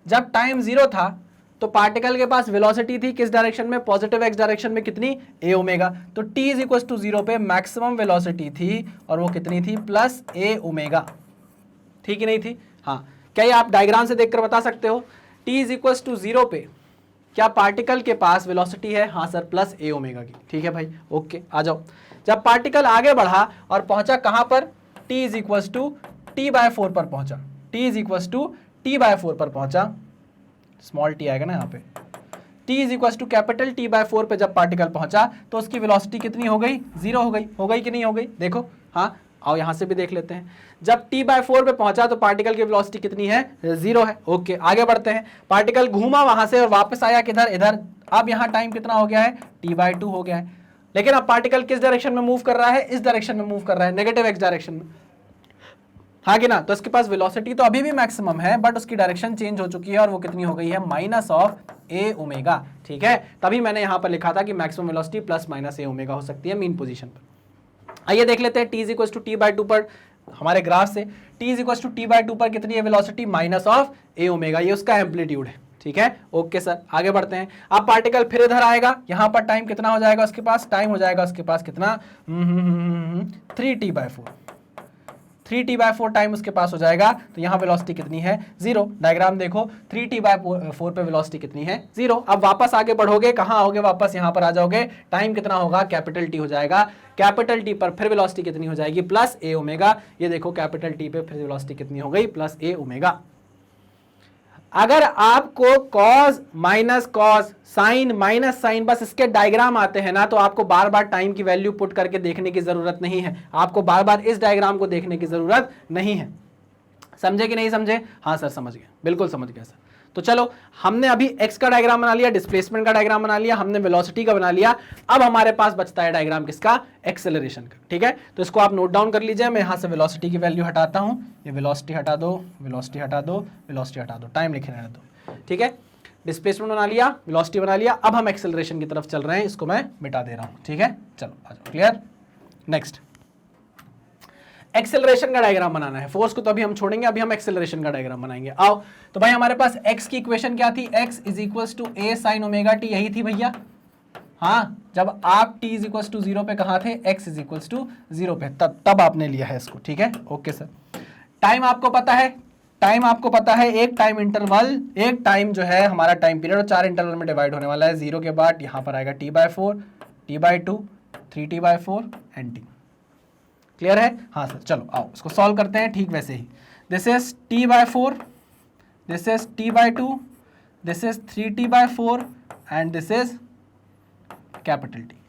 जब टाइम 0 था तो पार्टिकल के पास वेलोसिटी थी किस डायरेक्शन में, पॉजिटिव एक्स डायरेक्शन में, कितनी a ओमेगा। तो t इज इक्वल टू 0 पे मैक्सिमम वेलोसिटी थी और वो कितनी थी प्लस a ओमेगा, ठीक ही नहीं थी। हाँ, क्या ये आप डायग्राम से देखकर बता सकते हो, t इज इक्वल टू 0 पे क्या पार्टिकल के पास वेलोसिटी है, हाँ सर प्लस a ओमेगा की। ठीक है भाई, ओके आ जाओ। जब पार्टिकल आगे बढ़ा और पहुंचा कहां पर, t is equal to t/4 पर पहुंचा, t is equal to t/4 पर पहुंचा, स्मॉल t आएगा ना यहाँ पे, t is equal to capital T/4 पे जब पार्टिकल पहुंचा तो उसकी वेलोसिटी कितनी हो गई, 0 हो गई कि नहीं हो गई, देखो। हाँ आओ यहाँ से भी देख लेते हैं, जब T/4 पे पहुंचा तो पार्टिकल की वेलोसिटी कितनी है, 0 है। ओके आगे बढ़ते हैं, पार्टिकल घूमा वहां से और वापस आया किधर, इधर। अब यहाँ टाइम कितना हो गया है, T/2 हो गया है। लेकिन अब पार्टिकल किस डायरेक्शन में मूव कर रहा है, इस डायरेक्शन में मूव कर रहा है, नेगेटिव एक्स डायरेक्शन में, हाँ कि ना। तो इसके पास वेलोसिटी तो अभी भी मैक्सिमम है बट उसकी डायरेक्शन चेंज हो चुकी है और वो कितनी हो गई है, माइनस ऑफ a ओमेगा। ठीक है, तभी मैंने यहाँ पर लिखा था कि maximum velocity plus minus a omega हो सकती है मीन पोजीशन पर। आइए देख लेते हैं t is equal to t/2 पर हमारे ग्राफ से, t is equal to t/2 पर कितनी है velocity, minus of a omega, ये उसका एम्पलीट्यूड है। ठीक है, ओके सर आगे बढ़ते हैं। अब पार्टिकल फिर इधर आएगा, यहाँ पर टाइम कितना हो जाएगा उसके पास, टाइम हो जाएगा उसके पास कितना 3t/4, 3t/4 टाइम उसके पास हो जाएगा, तो यहाँ वेलोसिटी कितनी है 0। डायग्राम देखो 3t/4 पे वेलोसिटी कितनी है 0। अब वापस आगे बढ़ोगे, कहाँ आओगे, वापस यहाँ पर आ जाओगे, टाइम कितना होगा कैपिटल टी हो जाएगा, कैपिटल टी पर फिर वेलोसिटी कितनी हो जाएगी प्लस ए ओमेगा। ये देखो कैपिटल टी पे फिर वेलोसिटी कितनी हो गई प्लस ए ओमेगा। अगर आपको cos minus cos, sine minus sine, बस इसके डायग्राम आते हैं ना, तो आपको बार बार टाइम की वैल्यू पुट करके देखने की जरूरत नहीं है, आपको बार बार इस डायग्राम को देखने की जरूरत नहीं है। समझे कि नहीं समझे? हाँ सर समझ गए, बिल्कुल समझ गया सर। तो चलो हमने अभी x का डायग्राम बना लिया, डिस्प्लेसमेंट का डायग्राम बना लिया, हमने वेलोसिटी का बना लिया। अब हमारे पास बचता है डायग्राम किसका, एक्सेलरेशन का। ठीक है, तो इसको आप नोट डाउन कर लीजिए। मैं यहां से वेलोसिटी की वैल्यू हटाता हूं, ये वेलोसिटी हटा दो, वेलोसिटी हटा दो, वेलोसिटी हटा दो, टाइम लिखे रहने दो। ठीक है, डिस्प्लेसमेंट बना लिया, वेलोसिटी बना लिया। अब हम एक्सेलरेशन की तरफ चल रहे हैं, इसको मैं मिटा दे रहा हूं। ठीक है, चलो आ जाओ, क्लियर। नेक्स्ट एक्सेलरेशन का डायग्राम बनाना है, फोर्स को तो अभी हम छोड़ेंगे, अभी हम एक्सेलरेशन का डायग्राम बनाएंगे। आओ, तो भाई हमारे पास x की इक्वेशन क्या थी, x is equals to a sin omega t, यही थी भैया। हाँ, जब आप t इज इक्वल्स टू 0 पे कहाँ थे, x इज इक्वल्स टू 0 पे, तब आपने लिया है इसको। ठीक है, ओके सर। टाइम आपको पता है, टाइम आपको पता है, एक टाइम इंटरवल, एक टाइम जो है हमारा टाइम पीरियड 4 इंटरवल में डिवाइड होने वाला है। 0 के बाद यहाँ पर आएगा t/4, t/2, 3t/4 and t। Clear है? हाँ सर, चलो आओ इसको सॉल्व करते हैं ठीक वैसे ही। This is t/4, this is t/2, this is 3t/4 and this is capital T।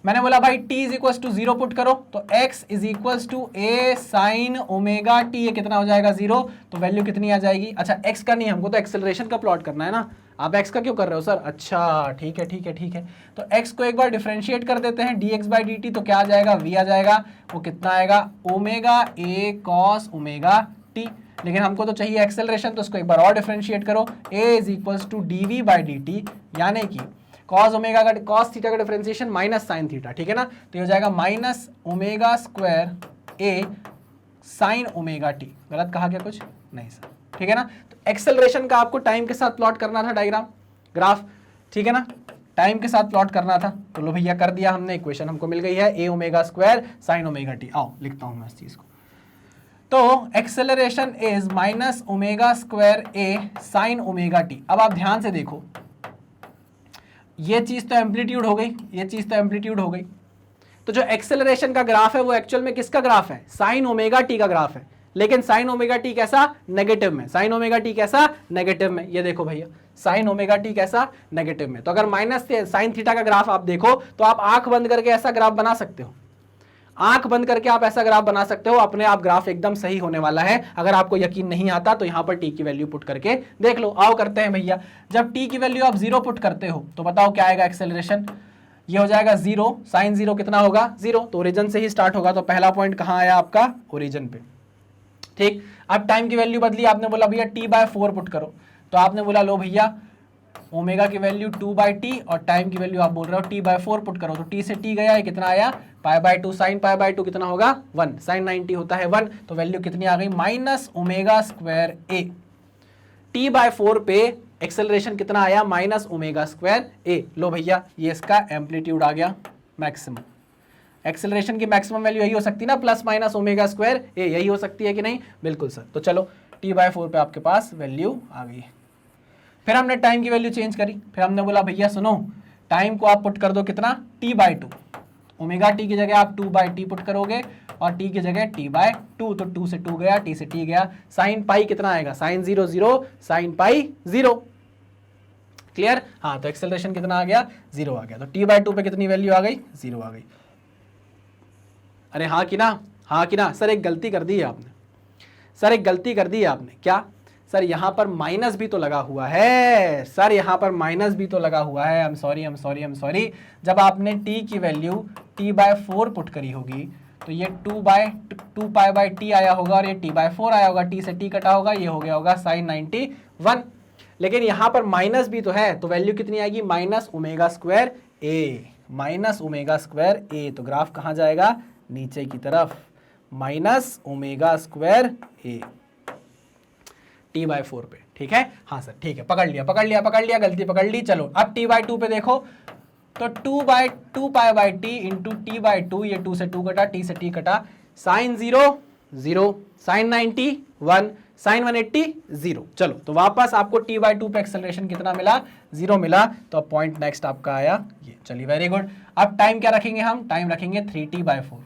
मैंने बोला भाई t is equals to 0 put करो, तो x is equals to a sin omega t, ये कितना हो जाएगा 0, तो वैल्यू कितनी आ जाएगी। अच्छा x का नहीं, हमको तो एक्सेलरेशन का प्लॉट करना है ना, आप x का क्यों कर रहे हो सर? अच्छा ठीक है ठीक है ठीक है, तो x को एक बार डिफरेंशिएट कर देते हैं, dx/dt, तो क्या आ जाएगा, v आ जाएगा, वो कितना आएगा, omega a cos omega t। लेकिन हमको तो चाहिए एक्सेलरेशन, तो इसको एक बार और डिफरेंशिएट करो, a is equals to dv/dt, यानी कि cos ओमेगा का, cos थीटा का डिफरेंशिएशन माइनस साइन थीटा। ठीक है ना, तो ये हो जाएगा minus omega square a sine omega t। गलत कहा क्या कुछ? नहीं सर। ठीक है ना, तो एक्सेलरेशन का आपको टाइम के साथ प्लॉट करना था डायग्राम, ग्राफ। ठीक है ना, टाइम के साथ प्लॉट करना था, तो लो भैया कर दिया हमने, इक्वेशन हमको मिल गई है, a omega square sine omega t। आओ लिखता हूं मैं इस चीज को, तो acceleration is minus omega square a sine omega t। अब आप ध्यान से देखो, ये चीज तो एम्पलीट्यूड हो गई, ये चीज तो एम्पलीट्यूड हो गई, तो जो एक्सेलरेशन का ग्राफ है वो एक्चुअल में किसका ग्राफ है, साइन ओमेगा टी का ग्राफ है। लेकिन साइन ओमेगा टी कैसा, नेगेटिव में। साइन ओमेगा टी कैसा, नेगेटिव में। ये देखो भैया, साइन ओमेगा टी कैसा, नेगेटिव में। तो अगर माइनस साइन थीटा का ग्राफ आप देखो, तो आप आंख बंद करके ऐसा ग्राफ बना सकते हो, आंख बंद करके आप ऐसा ग्राफ बना सकते हो, अपने आप ग्राफ एकदम सही होने वाला है। अगर आपको यकीन नहीं आता तो यहां पर टी की वैल्यू पुट करके देख लो। आओ करते हैं भैया, जब टी की वैल्यू आप 0 पुट करते हो तो बताओ क्या आएगा एक्सेलरेशन, ये हो जाएगा 0, साइन 0 कितना होगा 0, तो ओरिजिन से ही स्टार्ट होगा। तो पहला पॉइंट कहां आया आपका, ओरिजिन पे। ठीक, अब टाइम की वैल्यू बदली, आपने बोला भैया t/4 पुट करो, तो आपने बोला लो भैया ओमेगा की वैल्यू 2/t और टाइम की वैल्यू आप बोल रहे हो t/4 पुट करो, तो t से t गया, ये कितना आया π/2, साइन π/2 कितना होगा 1, साइन 90 होता है 1, तो वैल्यू कितनी आ गई minus omega square a। t/4 पे एक्सेलरेशन कितना आया, माइनस ओमेगा स्क्वायर a। लो भैया ये इसका एम्पलीट्यूड आ गया मैक्सिमम। एक्सेलरेशन की मैक्सिमम वैल्यू यही हो सकती है ना, plus minus omega square a, यही हो सकती है कि नहीं? बिल्कुल सर। तो चलो t/4 पे आपके पास वैल्यू आ गई। फिर हमने टाइम की वैल्यू चेंज करी, फिर हमने बोला भैया सुनो, टाइम को आप पुट कर दो कितना, t/2। ओमेगा टी की जगह आप 2/t पुट करोगे और t की जगह t/2, तो 2 से 2 गया, t से t गया, साइन पाई कितना आएगा, साइन 0 0, साइन पाई 0। क्लियर? हाँ, तो एक्सेलरेशन कितना आ गया, 0 आ गया। तो t/2 पे कितनी वैल्यू आ गई, 0 आ गई। अरे हाँ कि ना, हाँ कि ना? सर एक गलती कर दी है आपने, सर एक गलती कर दी है आपने। क्या सर? यहाँ पर माइनस भी तो लगा हुआ है सर, यहाँ पर माइनस भी तो लगा हुआ है। I am sorry, I am sorry, I am sorry. जब आपने t की वैल्यू t/4 पुट करी होगी तो ये 2π/t आया होगा और ये t/4 आया होगा, t से t कटा होगा, ये हो गया होगा साइन 91। लेकिन यहाँ पर माइनस भी तो है, तो वैल्यू कितनी आएगी, minus omega square a, minus omega square a। तो ग्राफ कहाँ जाएगा, नीचे की तरफ, minus omega square a t/4 पे। ठीक है? हाँ सर ठीक है, पकड़ लिया पकड़ लिया पकड़ लिया, गलती पकड़ ली। चलो अब t/2 पे देखो, तो 2π/t इंटू t/2, ये 2 से 2 कटा, t से t कटा, साइन 0 0, साइन 90 1, साइन 180 0। चलो तो वापस आपको t/2 पे एक्सेलरेशन कितना मिला, 0 मिला। तो अब पॉइंट नेक्स्ट आपका आया ये। चलिए वेरी गुड। अब टाइम क्या रखेंगे हम, टाइम रखेंगे 3t/4,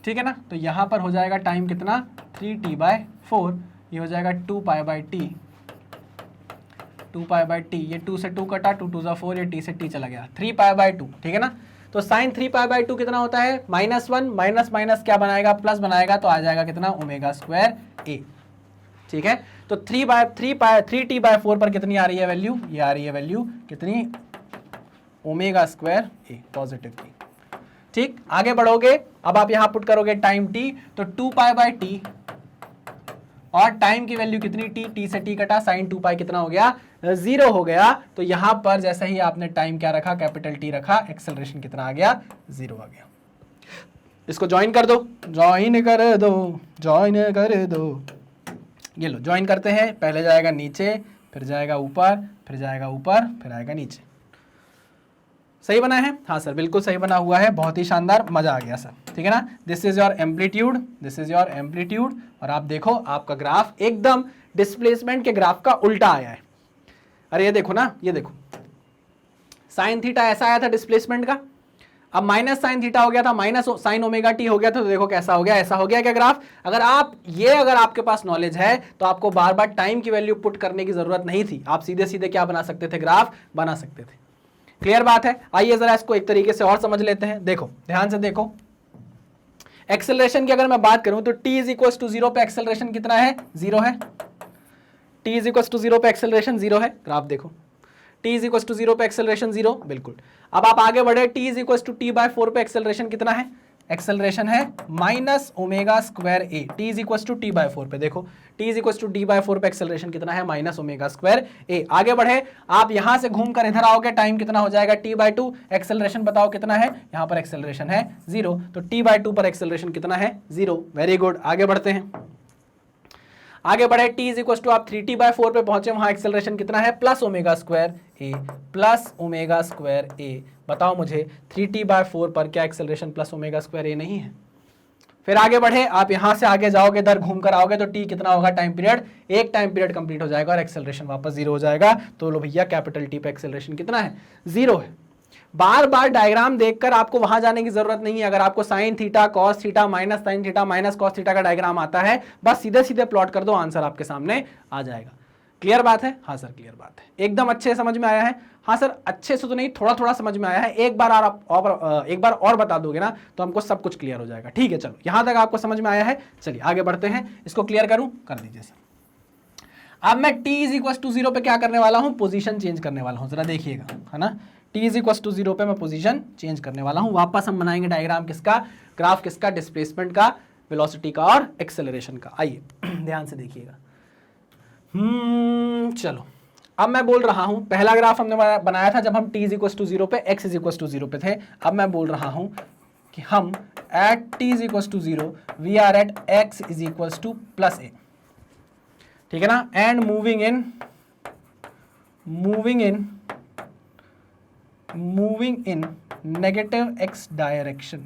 ठीक है ना। तो यहां पर हो जाएगा टाइम कितना, 3t/4, ये हो जाएगा 2π/t, 2π/t, ये 2 से 2 कटा, 2 2 4, ये t से t चला गया, 3π/2, ठीक है ना। तो साइन 3π/2 कितना होता है, -1, माइनस माइनस क्या बनाएगा, प्लस बनाएगा, तो आ जाएगा कितना, ω²a, ठीक है। तो 3t/4 पर कितनी आ रही है वैल्यू, ये आ रही है वैल्यू कितनी, ω²a, पॉजिटिव की, ठीक। आगे बढ़ोगे, अब आप यहां पुट करोगे टाइम t, तो 2π/t और टाइम की वैल्यू कितनी, t से t कटा, साइन 2π कितना हो गया, 0 हो गया। तो यहां पर जैसे ही आपने टाइम क्या रखा, कैपिटल T रखा, एक्सेलरेशन कितना आ गया, 0 आ गया। इसको ज्वाइन कर दो, ज्वाइन कर दो, ज्वाइन कर दो। ये लो ज्वाइन करते हैं, पहले जाएगा नीचे, फिर जाएगा ऊपर, फिर जाएगा ऊपर, फिर आएगा नीचे। सही बना है, हाँ सर बिल्कुल सही बना हुआ है, बहुत ही शानदार, मजा आ गया सर, ठीक है ना। This is your amplitude, this is your amplitude. और आप देखो आपका ग्राफ एकदम डिस्प्लेसमेंट के ग्राफ का उल्टा आया है। अरे ये देखो ना, ये देखो साइन थीटा ऐसा आया था डिस्प्लेसमेंट का, अब माइनस साइन थीटा हो गया था, माइनस साइन ओमेगा टी हो गया था। तो देखो कैसा हो गया, ऐसा हो गया क्या ग्राफ। अगर आपके पास नॉलेज है तो आपको बार बार टाइम की वैल्यू पुट करने की जरूरत नहीं थी, आप सीधे सीधे क्या बना सकते थे, ग्राफ बना सकते थे। क्लियर बात है। आइए जरा इसको एक तरीके से और समझ लेते हैं। देखो ध्यान से देखो, एक्सेलरेशन की अगर मैं बात करूं तो t = 0 पे एक्सेलरेशन कितना है, 0 है। t = 0 पे एक्सेलरेशन 0 है, ग्राफ देखो, t = 0 पे एक्सेलरेशन 0, बिल्कुल। अब आप आगे बढ़े, t = t/4 पे एक्सेलरेशन कितना है, एक्सेलरेशन है -ω²a, t = t/4 पे देखो, t = t/4 पे एक्सेलरेशन कितना है, -ω²a। आगे बढ़े, आप यहां से घूमकर इधर आओगे, टाइम कितना हो जाएगा, t/2, एक्सेलरेशन बताओ कितना है, यहां पर एक्सेलरेशन है 0, तो t/2 पर एक्सेलरेशन कितना है, 0। वेरी गुड, आगे बढ़ते हैं। आगे बढ़े, t = आप 3t/4 पे पहुंचे, वहां एक्सेलरेशन कितना है, +ω²a, +ω²a। बताओ मुझे 3t/4 पर क्या एक्सेलरेशन +ω²a नहीं है। फिर आगे बढ़े, आप यहां से आगे जाओगे, इधर घूमकर आओगे, तो t कितना होगा, टाइम पीरियड, एक टाइम पीरियड कंप्लीट हो जाएगा और एक्सेलरेशन वापस 0 हो जाएगा। तो लो भैया कैपिटल T पे एक्सेलरेशन कितना है, 0 है। बार बार डायग्राम देखकर आपको वहां जाने की जरूरत नहीं है। अगर आपको sine theta, cos theta, minus sine theta, minus cos theta का डायग्राम आता है, बस सीधे सीधे प्लॉट कर दो, आंसर आपके सामने आ जाएगा। क्लियर बात है, हाँ सर क्लियर बात है, एकदम अच्छे समझ में आया है। हाँ सर अच्छे से तो नहीं, थोड़ा थोड़ा समझ में आया है, एक बार और बता दोगे ना तो हमको सब कुछ क्लियर हो जाएगा। ठीक है, चलो यहां तक आपको समझ में आया है, चलिए आगे बढ़ते हैं। इसको क्लियर करूं, कर दीजिए सर। अब मैं t = 0 पे क्या करने वाला हूं, पोजीशन चेंज करने वाला हूं, जरा देखिएगा, है ना। t = 0 पे मैं पोजीशन चेंज करने वाला हूं। वापस हम बनाएंगे डायग्राम किसका, ग्राफ किसका, डिस्प्लेसमेंट का, वेलोसिटी का और एक्सेलरेशन का। आइए ध्यान से देखिएगा। चलो अब मैं बोल रहा हूं, पहला ग्राफ हमने बनाया था जब हम t = 0 पे, x = 0 पे थे। अब मैं बोल रहा हूं कि हम at t = 0 we are at x = +a, ठीक है ना। And moving in negative x direction,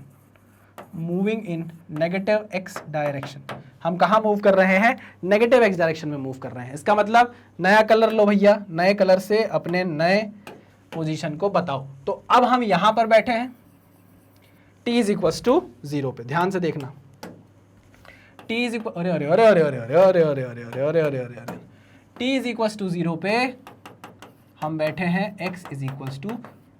moving in negative x direction. हम कहाँ मूव कर रहे हैं, नेगेटिव x डायरेक्शन में मूव कर रहे हैं। इसका मतलब नया कलर लो भैया, नए कलर से अपने नए पोजीशन को बताओ। तो अब हम यहां पर बैठे हैं t = 0 पे, ध्यान से देखना। t = 0 पे हम बैठे हैं, x =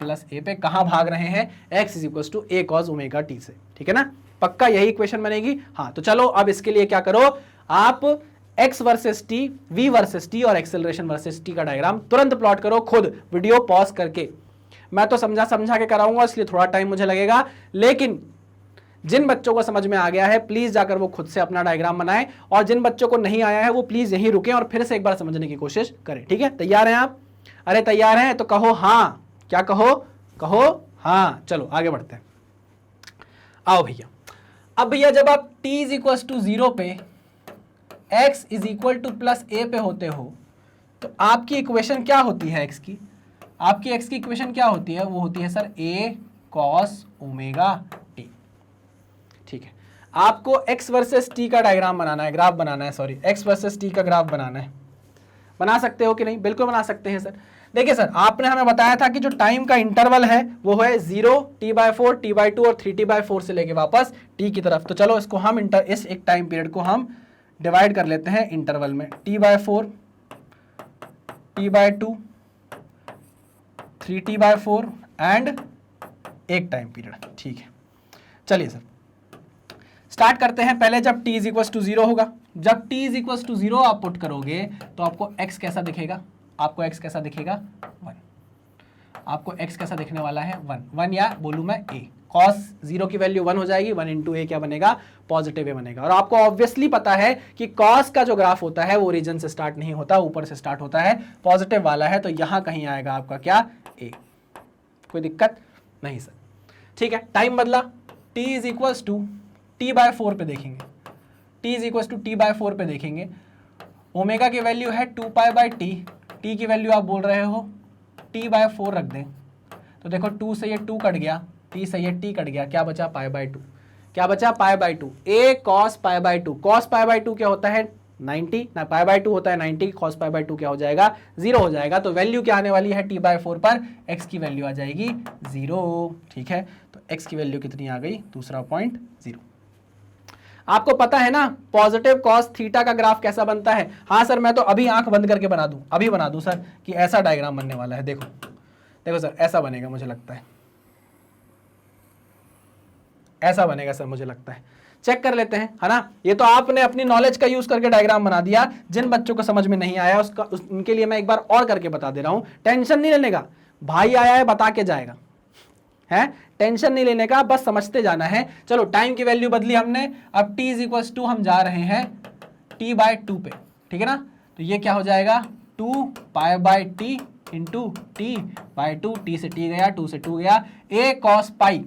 +a पे। कहां भाग रहे हैं, x = a cos ω t से, ठीक है ना। पक्का यही इक्वेशन बनेगी। हाँ तो चलो अब इसके लिए क्या करो, आप x versus t, v versus t और एक्सेलरेशन वर्सेस t का डायग्राम तुरंत प्लॉट करो, खुद वीडियो पॉज करके। मैं तो समझा के कराऊंगा, इसलिए थोड़ा टाइम मुझे लगेगा, लेकिन जिन बच्चों को समझ में आ गया है प्लीज जाकर वो खुद से अपना डायग्राम बनाएं, और जिन बच्चों को नहीं आया है वो प्लीज यहीं रुकें और फिर से एक बार समझने की कोशिश करें। ठीक है, तैयार हैं आप? अरे तैयार हैं तो कहो हाँ। क्या कहो, कहो हाँ। चलो आगे बढ़ते हैं, आओ भैया। अब भैया जब आप t = 0 पे, x = +a पे होते हो, तो आपकी इक्वेशन क्या होती है x की? आपकी x की इक्वेशन क्या होती है? वो होती है सर a cos ω t। ठीक है, आपको x वर्सेस t का डायग्राम बनाना है, ग्राफ बनाना है, सॉरी x वर्सेस t का ग्राफ बनाना है। बना सकते हो कि नहीं? बिल्कुल बना सकते हैं सर। देखिए सर, आपने हमें बताया था कि जो टाइम का इंटरवल है वो है 0, t/4, t/2 और 3t/4 से लेके वापस t की तरफ। तो चलो इसको हम इस एक टाइम पीरियड को हम डिवाइड कर लेते हैं इंटरवल में, t/4, t/2, 3t/4 एंड एक टाइम पीरियड। ठीक है, चलिए सर स्टार्ट करते हैं। पहले जब t इज इक्वल टू 0 होगा, जब t इज इक्वल टू 0 आप पुट करोगे तो आपको x कैसा दिखेगा? आपको x कैसा दिखेगा? 1। आपको x कैसा दिखने वाला है? 1 या बोलूँ मैं a। cos 0 की वैल्यू 1 हो जाएगी, 1 इंटू a क्या बनेगा? पॉजिटिव a बनेगा। और आपको ऑब्वियसली पता है कि cos का जो ग्राफ होता है वो ओरिजिन से स्टार्ट नहीं होता, ऊपर से स्टार्ट होता है, पॉजिटिव वाला है, तो यहाँ कहीं आएगा आपका क्या? a। कोई दिक्कत नहीं सर। ठीक है, टाइम बदला, t is equal to t/4 पे देखेंगे, t is equal to t/4 पे देखेंगे। ओमेगा की वैल्यू है 2π/t, t की वैल्यू आप बोल रहे हो t/4 रख दें, तो देखो 2 से ये 2 कट गया, t से ये t कट गया, क्या बचा? π/2। क्या बचा? π/2। a cos π/2, cos π/2 क्या होता है? 90 ना, π/2 होता है 90, cos π/2 क्या हो जाएगा? 0 हो जाएगा। तो वैल्यू क्या आने वाली है t/4 पर? x की वैल्यू आ जाएगी 0। ठीक है, तो x की वैल्यू कितनी आ गई? दूसरा पॉइंट 0। आपको पता है ना पॉजिटिव cos थीटा का ग्राफ कैसा बनता है? हाँ सर, मैं तो अभी आंख बंद करके बना दूं, अभी बना दूं सर कि ऐसा डायग्राम बनने वाला है। देखो देखो सर, ऐसा बनेगा मुझे लगता है, ऐसा बनेगा सर मुझे लगता है। चेक कर लेते हैं, है ना। ये तो आपने अपनी नॉलेज का यूज करके डायग्राम बना दिया। जिन बच्चों को समझ में नहीं आया उनके लिए मैं एक बार और करके बता दे रहा हूं। टेंशन नहीं लेने का, भाई आया है बता के जाएगा, है, टेंशन नहीं लेने का, बस समझते जाना है। चलो टाइम की वैल्यू बदली हमने, अब t इज इक्वल टू हम जा रहे हैं t/2 पे, ठीक है ना। तो ये क्या हो जाएगा? 2π/t इंटू t/2, t से t गया, 2 से 2 गया, a cos पाई,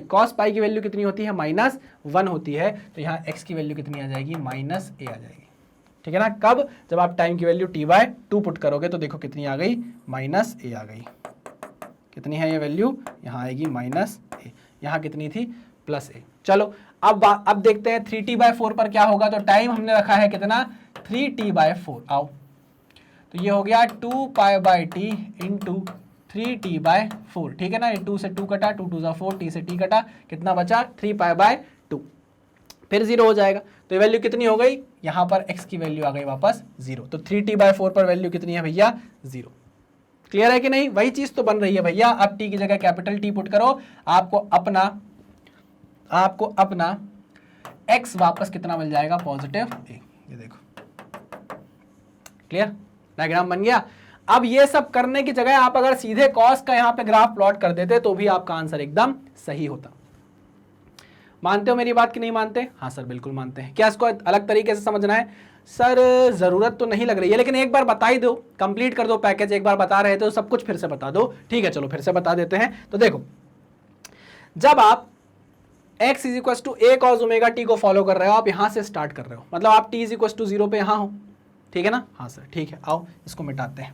cos पाई की वैल्यू कितनी होती है? -1 होती है। तो यहाँ x की वैल्यू कितनी आ जाएगी? -a आ जाएगी। ठीक है ना। कब? जब आप टाइम की वैल्यू t/2 पुट करोगे तो देखो कितनी आ गई? -a आ गई। कितनी है ये वैल्यू? यहाँ आएगी -a, यहाँ कितनी थी? +a। चलो अब देखते हैं 3t/4 पर क्या होगा। तो टाइम हमने रखा है कितना? 3t/4। आओ, तो ये हो गया 2π/t इंटू 3t/4। ठीक है ना, ये 2 से 2 कटा, 2 2 4, t से t कटा, कितना बचा? 3π/2। फिर 0 हो जाएगा। तो ये वैल्यू कितनी हो गई? यहाँ पर x की वैल्यू आ गई वापस 0। तो 3t/4 पर वैल्यू कितनी है भैया? 0। क्लियर है कि नहीं? वही चीज तो बन रही है भैया। अब t की जगह कैपिटल T पुट करो, आपको अपना x वापस कितना मिल जाएगा? Positive a। ये देखो, क्लियर, डायग्राम बन गया। अब ये सब करने की जगह आप अगर सीधे कॉस का यहाँ पे ग्राफ प्लॉट कर देते तो भी आपका आंसर एकदम सही होता। मानते हो मेरी बात कि नहीं मानते? हाँ सर बिल्कुल मानते हैं। क्या इसको अलग तरीके से समझना है? सर जरूरत तो नहीं लग रही है, लेकिन एक बार बता ही दो, कंप्लीट कर दो पैकेज। एक बार बता रहे थे तो सब कुछ फिर से बता दो। ठीक है, चलो फिर से बता देते हैं। तो देखो, जब आप x is equal to a cos omega t को फॉलो कर रहे हो, आप यहां से स्टार्ट कर रहे हो, मतलब आप t इज इक्वल टू 0 पे यहां हो। ठीक है ना? हाँ सर ठीक है, आओ इसको मिटाते हैं।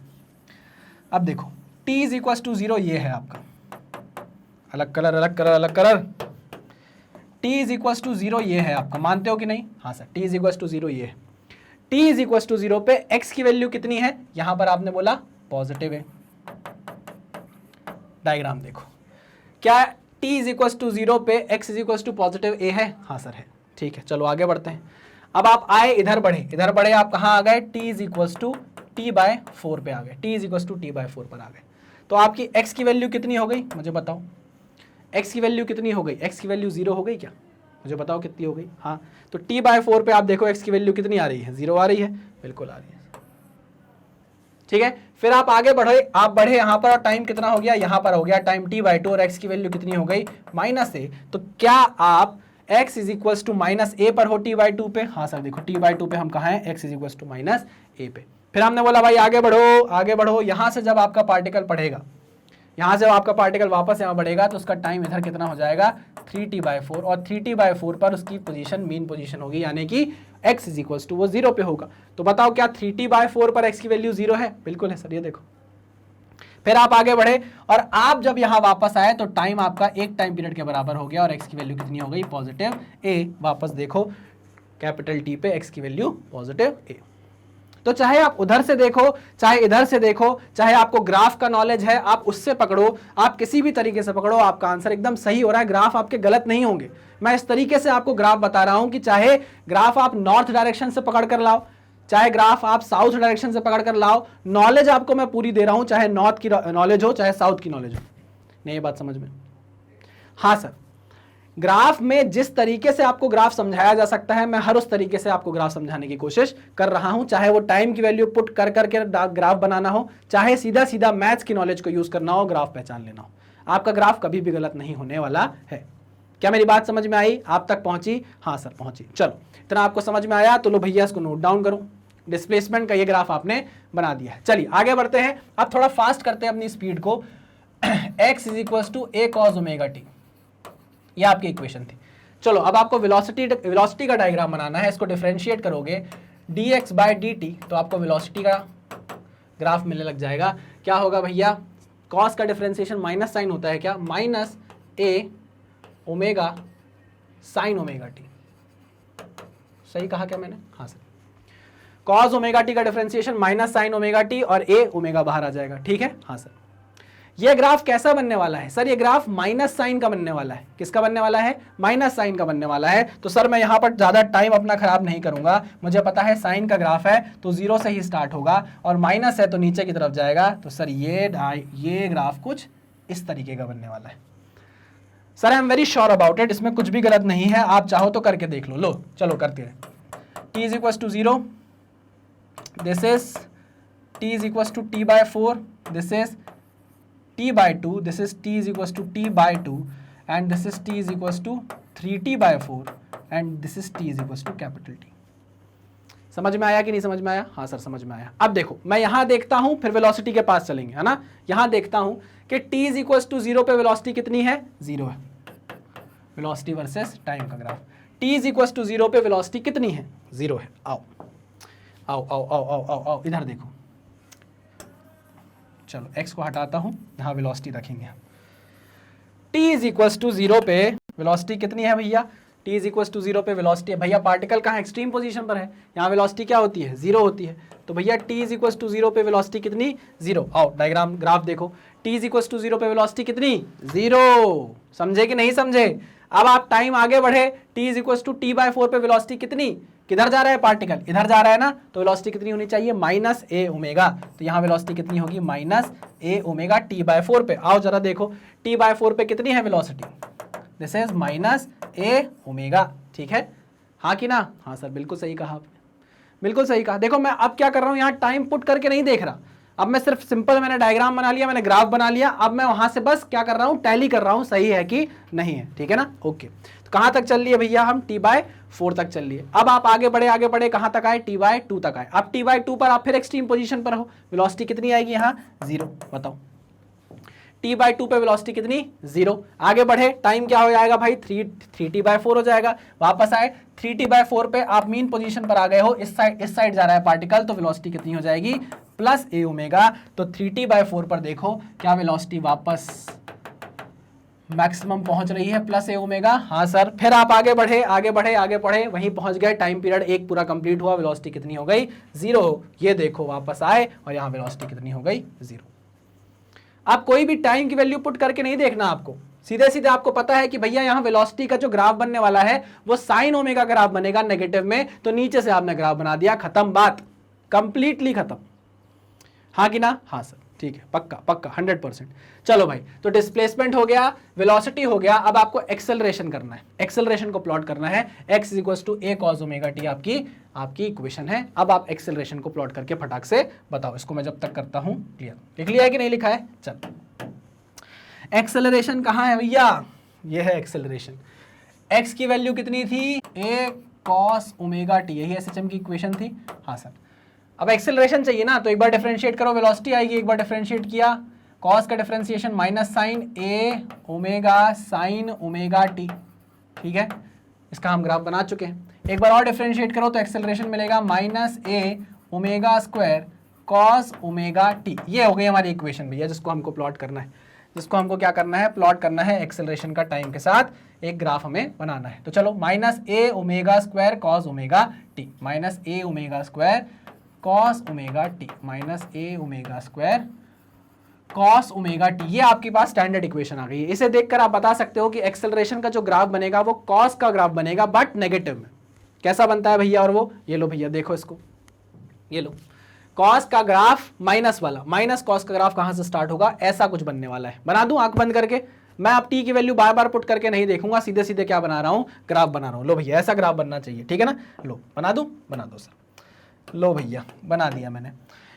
अब देखो t इज इक्वल टू 0 ये है आपका, अलग कलर अलग कलर अलग colour. t is equal to 0 ये है आपका, मानते हो कि नहीं? हाँ sir, t is equal to 0 ये है। t इज इक्वल टू 0 पे x की वैल्यू कितनी है? यहां पर आपने बोला पॉजिटिव है। डायग्राम देखो, क्या t इज इक्वल टू 0 पे x is equal to positive a है? हाँ सर है। ठीक है, चलो आगे बढ़ते हैं। अब आप आए इधर बढ़े, आप कहाँ आ गए? t is equal to t/4 पे आ गए, t is equal to t/4 पर आ गए। तो आपकी x की वैल्यू कितनी हो गई? मुझे बताओ, x की वैल्यू कितनी हो गई? x की वैल्यू 0 हो गई क्या? मुझे बताओ कितनी हो गई? हाँ, तो t/4 पे आप देखो x की वैल्यू कितनी आ रही है? 0 आ रही है, बिल्कुल आ रही है। ठीक है, फिर आप आगे बढ़े यहाँ पर, और टाइम कितना हो गया? यहाँ पर हो गया टाइम t/2 और x की वैल्यू कितनी हो गई? -a। तो क्या आप x is equal to -a पर हो t/2 पे? हाँ सर देखो, t/2 पे हम कहाँ हैं? x is equal to -a पे। फिर हमने बोला भाई आगे बढ़ो। यहाँ से जब आपका पार्टिकल पढ़ेगा, यहाँ से आपका पार्टिकल वापस यहाँ बढ़ेगा तो उसका टाइम इधर कितना हो जाएगा? 3t/4, और 3t/4 पर उसकी पोजीशन मीन पोजीशन होगी, यानी कि x इज इक्वल टू वो 0 पे होगा। तो बताओ क्या 3t/4 पर x की वैल्यू 0 है? बिल्कुल है सर। ये देखो, फिर आप आगे बढ़े और आप जब यहां वापस आए तो टाइम आपका एक टाइम पीरियड के बराबर हो गया और एक्स की वैल्यू कितनी हो गई, पॉजिटिव ए। वापस देखो कैपिटल टी पे एक्स की वैल्यू पॉजिटिव ए। तो चाहे आप उधर से देखो, चाहे इधर से देखो, चाहे आपको ग्राफ का नॉलेज है आप उससे पकड़ो, आप किसी भी तरीके से पकड़ो, आपका आंसर एकदम सही हो रहा है। ग्राफ आपके गलत नहीं होंगे। मैं इस तरीके से आपको ग्राफ बता रहा हूं कि चाहे ग्राफ आप नॉर्थ डायरेक्शन से पकड़ कर लाओ, चाहे ग्राफ आप साउथ डायरेक्शन से पकड़ कर लाओ, नॉलेज आपको मैं पूरी दे रहा हूं, चाहे नॉर्थ की नॉलेज हो चाहे साउथ की नॉलेज हो। नहीं, ये बात समझ में? हाँ सर, ग्राफ में जिस तरीके से आपको ग्राफ समझाया जा सकता है मैं हर उस तरीके से आपको ग्राफ समझाने की कोशिश कर रहा हूं, चाहे वो टाइम की वैल्यू पुट कर करके ग्राफ बनाना हो, चाहे सीधा सीधा मैथ्स की नॉलेज को यूज करना हो, ग्राफ पहचान लेना हो। आपका ग्राफ कभी भी गलत नहीं होने वाला है। क्या मेरी बात समझ में आई? आप तक पहुंची? हाँ सर पहुंची। चलो, इतना आपको समझ में आया तो लो भैया इसको नोट डाउन करो। डिस्प्लेसमेंट का ये ग्राफ आपने बना दिया है। चलिए आगे बढ़ते हैं। अब थोड़ा फास्ट करते हैं अपनी स्पीड को। x = a cos ω t, ये आपकी इक्वेशन थी। चलो अब आपको वेलोसिटी का डायग्राम बनाना है। इसको डिफरेंशिएट करोगे dx/dt तो आपको वेलोसिटी का ग्राफ मिलने लग जाएगा। क्या होगा भैया? कॉस का डिफरेंशिएशन माइनस साइन होता है क्या? Minus a omega sine omega T. सही कहा क्या मैंने? हाँ सर। कॉस ओमेगा टी का differentiation minus sign omega T और a ओमेगा बाहर आ जाएगा। ठीक है? हाँ सर। ये ग्राफ कैसा बनने वाला है? सर ये ग्राफ माइनस साइन का बनने वाला है। किसका बनने वाला है? माइनस साइन का बनने वाला है। तो सर मैं यहां पर ज्यादा टाइम अपना खराब नहीं करूंगा। मुझे पता है साइन का ग्राफ है तो 0 से ही स्टार्ट होगा और माइनस है तो नीचे की तरफ जाएगा। तो सर ये ग्राफ कुछ इस तरीके का बनने वाला है। Sir I am very sure about it, इसमें कुछ भी गलत नहीं है। आप चाहो तो करके देख लो। लो चलो करते हैं। t = 0, this is t = t/4, this is t/2, this is t = t/2 and this is t = 3t/4 and this is t = capital T। समझ में आया कि नहीं समझ में आया? हाँ सर समझ में आया। अब देखो मैं यहां देखता हूं फिर वेलोसिटी के पास चलेंगे, है ना। यहां देखता हूं कि t = 0 पे वेलोसिटी कितनी है? 0 है। वेलोसिटी वर्सेस टाइम का ग्राफ। t = 0 पे वेलोसिटी कितनी है? 0 है। आओ आओ आओ आओ आओ आओ आओ इधर देखो। चलो x को हटाता हूं, यहां वेलोसिटी रखेंगे। t = 0 पे वेलोसिटी कितनी है भैया? t = 0 पे वेलोसिटी है भैया, पार्टिकल कहाँ एक्सट्रीम पोजीशन पर है, यहाँ वेलोसिटी क्या होती है? 0 होती है। तो भैया t = 0 पे वेलोसिटी कितनी? 0। आओ डायग्राम ग्राफ देखो। t = 0 पे वेलोसिटी कितनी? 0। समझे कि नहीं समझे? अब आप टाइम आगे बढ़े, t = t/4 पे वेलोसिटी कितनी? किधर जा रहा है पार्टिकल? इधर जा रहा है ना। तो वेलोसिटी कितनी होनी चाहिए? Minus a omega. तो यहाँ वेलोसिटी कितनी होगी? माइनस a ओमेगा t/4 पे। आओ जरा देखो t/4 पे कितनी है velocity? This is minus a omega. ठीक है? हाँ कि ना? हाँ सर बिल्कुल सही कहा आपने, बिल्कुल सही कहा। देखो मैं अब क्या कर रहा हूँ, यहाँ टाइम पुट करके नहीं देख रहा। अब मैं सिर्फ सिंपल मैंने डायग्राम बना लिया, मैंने ग्राफ बना लिया। अब मैं वहां से बस क्या कर रहा हूँ? टैली कर रहा हूँ सही है कि नहीं है। ठीक है ना? ओके। तो कहां तक चल लिए भैया? हम t/4 तक चल लिए। अब आप आगे बढ़े कहां तक आए? t/2 तक आए। अब t/2 पर आप फिर एक्सट्रीम पोजीशन पर हो, वेलोसिटी कितनी आएगी यहाँ? 0। बताओ t/2 पे वेलोसिटी कितनी? 0। आगे बढ़े, टाइम क्या हो जाएगा भाई? 3t/4 हो जाएगा। वापस आए 3t/4 पे आप मीन पोजीशन पर आ गए हो, इस साइड जा रहा है पार्टिकल, तो वेलोसिटी कितनी हो जाएगी? Plus a omega. तो 3t/4 पर देखो क्या वेलोसिटी वापस मैक्सिमम पहुंच रही है? Plus a omega. हाँ सर। फिर आप आगे बढ़े वहीं पहुंच गए, टाइम पीरियड 1 पूरा कंप्लीट हुआ, वेलोसिटी कितनी हो गई? 0। ये देखो वापस आए और यहाँ वेलोसिटी कितनी हो गई? 0। आप कोई भी टाइम की वैल्यू पुट करके नहीं देखना, आपको सीधे सीधे आपको पता है कि भैया यहाँ वेलोसिटी का जो ग्राफ बनने वाला है वो साइन ओमेगा ग्राफ बनेगा नेगेटिव में, तो नीचे से आपने ग्राफ बना दिया, खत्म बात, कंप्लीटली खत्म। हाँ कि ना? हाँ सर। ठीक है, पक्का पक्का 100%। चलो भाई, तो डिस्प्लेसमेंट हो गया, वेलोसिटी हो गया। अब आपको एक्सेलरेशन करना है, एक्सेलरेशन को प्लॉट करना है। x = a cos ω t आपकी इक्वेशन है। अब आप एक्सेलरेशन को प्लॉट करके फटाक से बताओ। इसको मैं जब तक करता हूं क्लियर। लिख लिया है कि नहीं लिखा है? चल, एक्सेलरेशन कहाँ है भैया? ये है एक्सेलरेशन। x की वैल्यू कितनी थी? a cos ω t, यही SHM की इक्वेशन थी। हाँ सर। अब एक्सेलरेशन चाहिए ना, तो एक बार डिफरेंशिएट करो, वेलोसिटी आएगी। एक बार डिफरेंशिएट किया, कॉस का differentiation minus sine a omega sine omega t। ठीक है, इसका हम ग्राफ बना चुके हैं। एक बार और डिफरेंशिएट करो तो एक्सेलरेशन मिलेगा minus a omega square cos omega T. ये हो गई हमारी इक्वेशन भैया, जिसको हमको प्लॉट करना है, जिसको हमको क्या करना है, प्लॉट करना है एक्सेलरेशन का टाइम के साथ एक ग्राफ हमें बनाना है। तो चलो माइनस ए omega square cos omega T, minus ए omega square cos omega T, minus ए omega square cos omega T. ये आपके पास स्टैंडर्ड इक्वेशन आ गई है। इसे देखकर आप बता सकते हो कि एक्सेलरेशन का जो ग्राफ बनेगा वो कॉस का ग्राफ बनेगा बट नेगेटिव में। कैसा बनता है भैया, और वो ये लो भैया देखो इसको, ये लो कॉस का ग्राफ माइनस वाला, माइनस कॉस का ग्राफ कहां से स्टार्ट होगा, ऐसा कुछ बनने वाला है। बना दूं आंख बंद करके, मैं आप टी की वैल्यू बार बार पुट करके नहीं देखूंगा, सीधे सीधे क्या बना रहा हूं, ग्राफ बना रहा हूं। लो भैया ऐसा ग्राफ बनना चाहिए, ठीक है ना। लो बना दूं, बना दो सर। लो भैया बना दिया मैंने।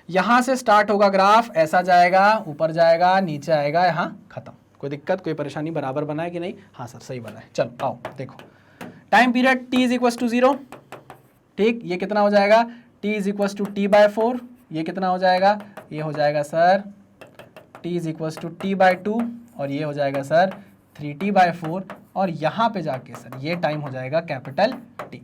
यहां से स्टार्ट होगा ग्राफ, ऐसा जाएगा, ऊपर जाएगा, नीचे आएगा, यहां खत्म। कोई दिक्कत, कोई परेशानी, बराबर बनाए कि नहीं? हाँ सर सही बना है। चलो आओ देखो, time period t is equal to 0, ठीक। ये कितना हो जाएगा, t is equal to t/4। ये कितना हो जाएगा, ये हो जाएगा sir t is equal to t/2, और ये हो जाएगा सर 3t/4, और यहां पे जाके सर ये टाइम हो जाएगा कैपिटल T।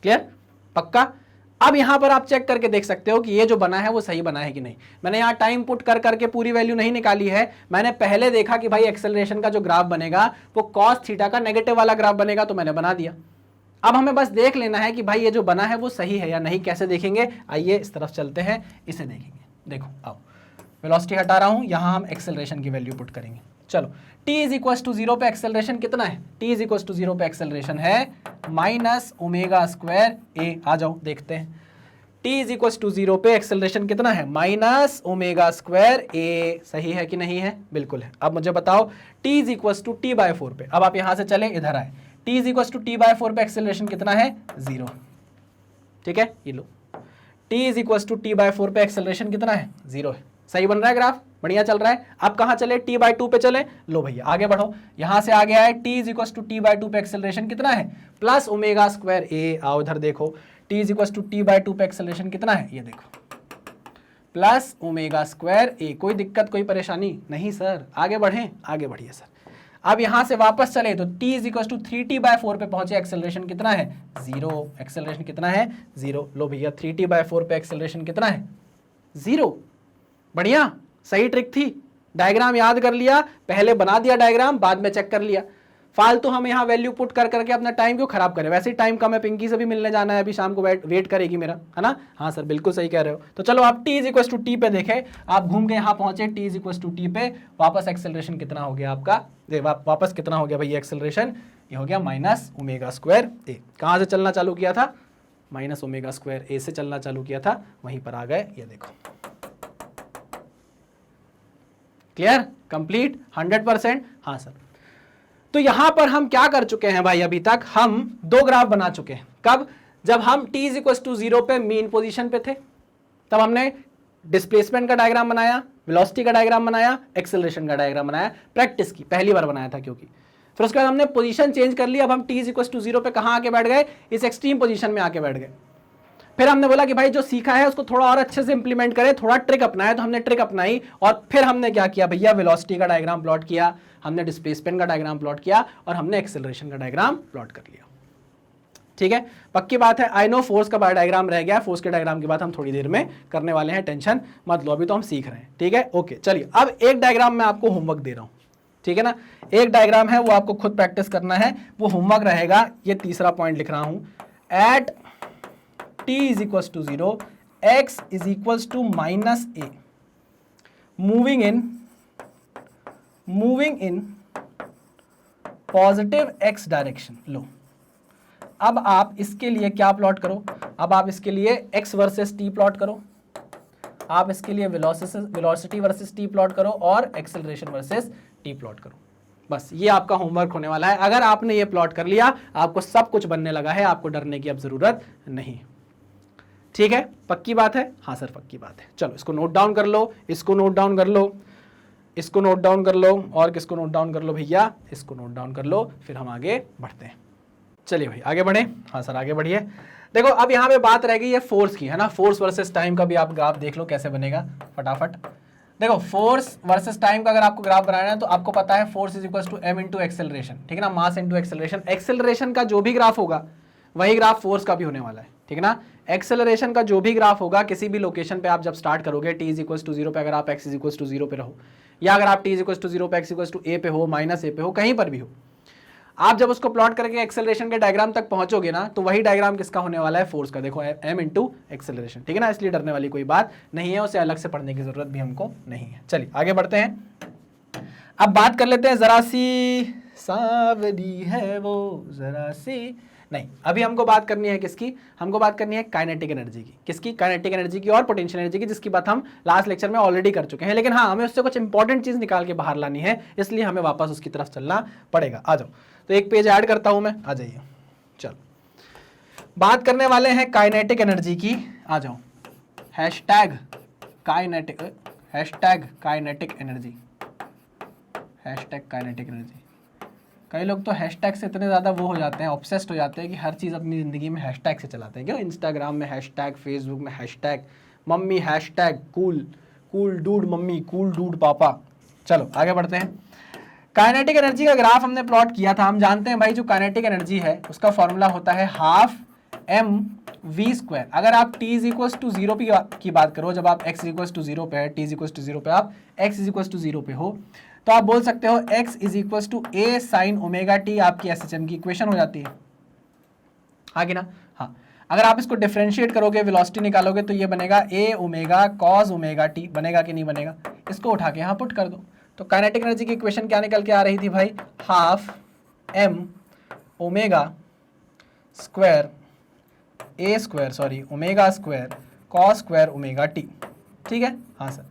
क्लियर, पक्का। अब यहां पर आप चेक करके देख सकते हो कि ये जो बना है वो सही बना है कि नहीं। मैंने यहाँ टाइम पुट कर करके पूरी वैल्यू नहीं निकाली है, मैंने पहले देखा कि भाई एक्सेलरेशन का जो ग्राफ बनेगा वो कॉस थीटा का नेगेटिव वाला ग्राफ बनेगा, तो मैंने बना दिया। अब हमें बस देख लेना है कि भाई ये जो बना है वो सही है या नहीं। कैसे देखेंगे, आइए इस तरफ चलते हैं, इसे देखेंगे। देखो आओ, वेलोसिटी हटा रहा हूं, यहां हम एक्सेलरेशन की वैल्यू पुट करेंगे। चलो t इज इक्वल टू 0 पे एक्सेलरेशन कितना है, t इज इक्वल टू 0 पे एक्सेलरेशन है माइनस ओमेगा स्क्वायर ए। आ जाओ देखते हैं, t इज इक्वल टू 0 पे एक्सेलरेशन कितना है, माइनस ओमेगा स्क्वायर ए। सही है कि नहीं है, बिल्कुल है। अब मुझे बताओ t is equal to t/4 पे, अब आप यहां से चले इधर आए, t is equal to t/4 पे एक्सेलरेशन कितना है, 0, ठीक है। ये लो t is equal to t/4 पे एक्सेलरेशन कितना है, 0 है। सही बन रहा है ग्राफ, बढ़िया चल रहा है। अब कहां चले, t/2 पे चले। लो भैया आगे बढ़ो, यहां से आगे आए, t is equal to t/2 पे एक्सेलरेशन कितना है, प्लस ओमेगा स्क्वायर ए। आओ इधर देखो, t is equal to t/2 पे एक्सेलरेशन कितना है, ये देखो प्लस ओमेगा स्क्वायर ए। कोई दिक्कत, कोई परेशानी नहीं सर, आगे बढ़ें, आगे बढ़िए सर। अब यहां से वापस चले तो t is equal to 3t/4 पे पहुंचे, एक्सेलरेशन कितना है, 0। एक्सेलरेशन कितना है, 0। लो भैया 3t/4 पे एक्सेलरेशन कितना है, 0। बढ़िया, सही ट्रिक थी। डायग्राम याद कर लिया, पहले बना दिया डायग्राम, बाद में चेक कर लिया। फालतू हम यहाँ वैल्यू पुट कर करके अपना टाइम क्यों खराब करें। वैसे ही टाइम कम है, पिंकी से भी मिलने जाना है अभी शाम को, वेट करेगी मेरा, है ना। हाँ सर बिल्कुल सही कह रहे हो। तो चलो आप t is equal to T पे देखें, आप घूम के यहाँ पहुंचे, t is equal to T पे, वापस एक्सेलरेशन कितना हो गया आपका, वापस कितना हो गया भैया एक्सेलरेशन, ये हो गया माइनस ओमेगा स्क्वायर ए। कहाँ से चलना चालू किया था, माइनस ओमेगा स्क्वायर ए से चलना चालू किया था, वहीं पर आ गए, ये देखो। Clear, complete, 100%। हाँ सर, तो यहां पर हम क्या कर चुके हैं भाई, अभी तक हम 2 ग्राफ बना चुके हैं। कब, जब हम t इज इक्वल टू 0 पे मीन पोजीशन पे थे, तब हमने डिस्प्लेसमेंट का डायग्राम बनाया, वेलोसिटी का डायग्राम बनाया, एक्सेलरेशन का डायग्राम बनाया। प्रैक्टिस की, पहली बार बनाया था क्योंकि। फिर उसके बाद हमने पोजीशन चेंज कर लिया, अब हम t इज इक्वल टू 0 पे कहां आके बैठ गए, इस एक्सट्रीम पोजीशन में आके बैठ गए। फिर हमने बोला कि भाई जो सीखा है उसको थोड़ा और अच्छे से इंप्लीमेंट करें, थोड़ा ट्रिक अपनाए, तो हमने ट्रिक अपनाई। और फिर हमने क्या किया भैया, वेलोसिटी का डायग्राम प्लॉट किया, हमने डिस्प्लेसमेंट का डायग्राम प्लॉट किया, और हमने एक्सेलरेशन का डायग्राम प्लॉट कर लिया। ठीक है, पक्की बात है। आई नो फोर्स का डायग्राम रह गया, फोर्स के डायग्राम की बात हम थोड़ी देर में करने वाले हैं, टेंशन मत लो, अभी तो हम सीख रहे हैं। ठीक है, ओके चलिए। अब एक डायग्राम मैं आपको होमवर्क दे रहा हूं, ठीक है ना। एक डायग्राम है वो आपको खुद प्रैक्टिस करना है, वो होमवर्क रहेगा। ये तीसरा पॉइंट लिख रहा हूं, eight t is equals to 0, x is equals to minus a, moving in positive x direction। लो, अब आप इसके लिए क्या प्लॉट करो, अब आप इसके लिए x वर्सेस t प्लॉट करो, आप इसके लिए वेलोसिटी वर्सेस t प्लॉट करो, और एक्सेलरेशन वर्सेस t प्लॉट करो। बस ये आपका होमवर्क होने वाला है। अगर आपने ये प्लॉट कर लिया, आपको सब कुछ बनने लगा है, आपको डरने की अब जरूरत नहीं। ठीक है, पक्की बात है। हाँ सर पक्की बात है। चलो इसको नोट डाउन कर लो, इसको नोट डाउन कर लो, इसको नोट डाउन कर लो, और किसको नोट डाउन कर लो भैया, इसको नोट डाउन कर लो, फिर हम आगे बढ़ते हैं। चलिए भाई आगे बढ़े। हाँ सर आगे बढ़िए। देखो अब यहाँ पे बात रह गई है फोर्स की, है ना। फोर्स वर्सेस टाइम का भी आप ग्राफ देख लो कैसे बनेगा फटाफट। देखो फोर्स वर्सेस टाइम का अगर आपको ग्राफ बनाना है तो आपको पता है force is equal to m into acceleration, ठीक है ना, मास इंटू एक्सेलरेशन। एक्सेलरेशन का जो भी ग्राफ होगा वही ग्राफ फोर्स का भी होने वाला है, ठीक है ना। एक्सेलरेशन का जो भी ग्राफ होगा किसी भी लोकेशन पे आप जब स्टार्ट करोगे t इज टू 0 पे, अगर आप x इज टू 0 पे रहो, या अगर आप t इज टू 0 पे x इज टू a पे हो, माइनस a पे हो, कहीं पर भी हो, आप जब उसको प्लॉट करके एक्सेलरेशन के डायग्राम तक पहुंचोगे ना, तो वही डायग्राम किसका होने वाला है, फोर्स का। देखो m इंटू एक्सेलरेशन, ठीक है ना, इसलिए डरने वाली कोई बात नहीं है, उसे अलग से पढ़ने की जरूरत भी हमको नहीं है। चलिए आगे बढ़ते हैं। अब बात कर लेते हैं, जरा सी सावरी है वो जरा सी, नहीं, अभी हमको बात करनी है किसकी, हमको बात करनी है काइनेटिक एनर्जी की। किसकी, काइनेटिक एनर्जी की और पोटेंशियल एनर्जी की, जिसकी बात हम लास्ट लेक्चर में ऑलरेडी कर चुके हैं। लेकिन हाँ, हमें उससे कुछ इंपॉर्टेंट चीज निकाल के बाहर लानी है, इसलिए हमें वापस उसकी तरफ चलना पड़ेगा। आ जाओ, तो एक पेज ऐड करता हूं मैं, आ जाइए। चलो बात करने वाले हैं काइनेटिक एनर्जी की, आ जाओ। Hashtag kinetic, hashtag kinetic energy, hashtag kinetic energy. कई लोग तो हैशटैग से इतने ज़्यादा वो हो जाते हैं, ऑब्सेस्ड हो जाते हैं कि हर चीज़ अपनी ज़िंदगी में हैशटैग से चलाते हैं। क्यों, इंस्टाग्राम में हैशटैग, फेसबुक में hashtag, mummy hashtag cool, cool dude mummy, cool dude पापा। चलो आगे बढ़ते हैं। काइनेटिक एनर्जी का ग्राफ हमने प्लॉट किया था। हम जानते हैं भाई, जो काइनेटिक एनर्जी है उसका फॉर्मूला होता है हाफ एम वी स्क्वायर। अगर आप t इज इक्वल टू 0 की बात करो, जब आप x इक्वल टू 0 पे है, t इज इक्वल टू 0 पे, आप x इज इक्वल टू 0 पे हो, तो आप बोल सकते हो x is equal to a sine omega t, आपकी SHM की इक्वेशन हो जाती है, आगे ना। हाँ, अगर आप इसको डिफरेंशिएट करोगे, वेलोसिटी निकालोगे, तो ये बनेगा a omega cos omega t, बनेगा कि नहीं बनेगा, इसको उठा के यहाँ पुट कर दो। तो काइनेटिक एनर्जी की इक्वेशन क्या निकल के आ रही थी भाई, half m omega square a square, sorry omega square cos square omega t, ठीक है। हाँ sir,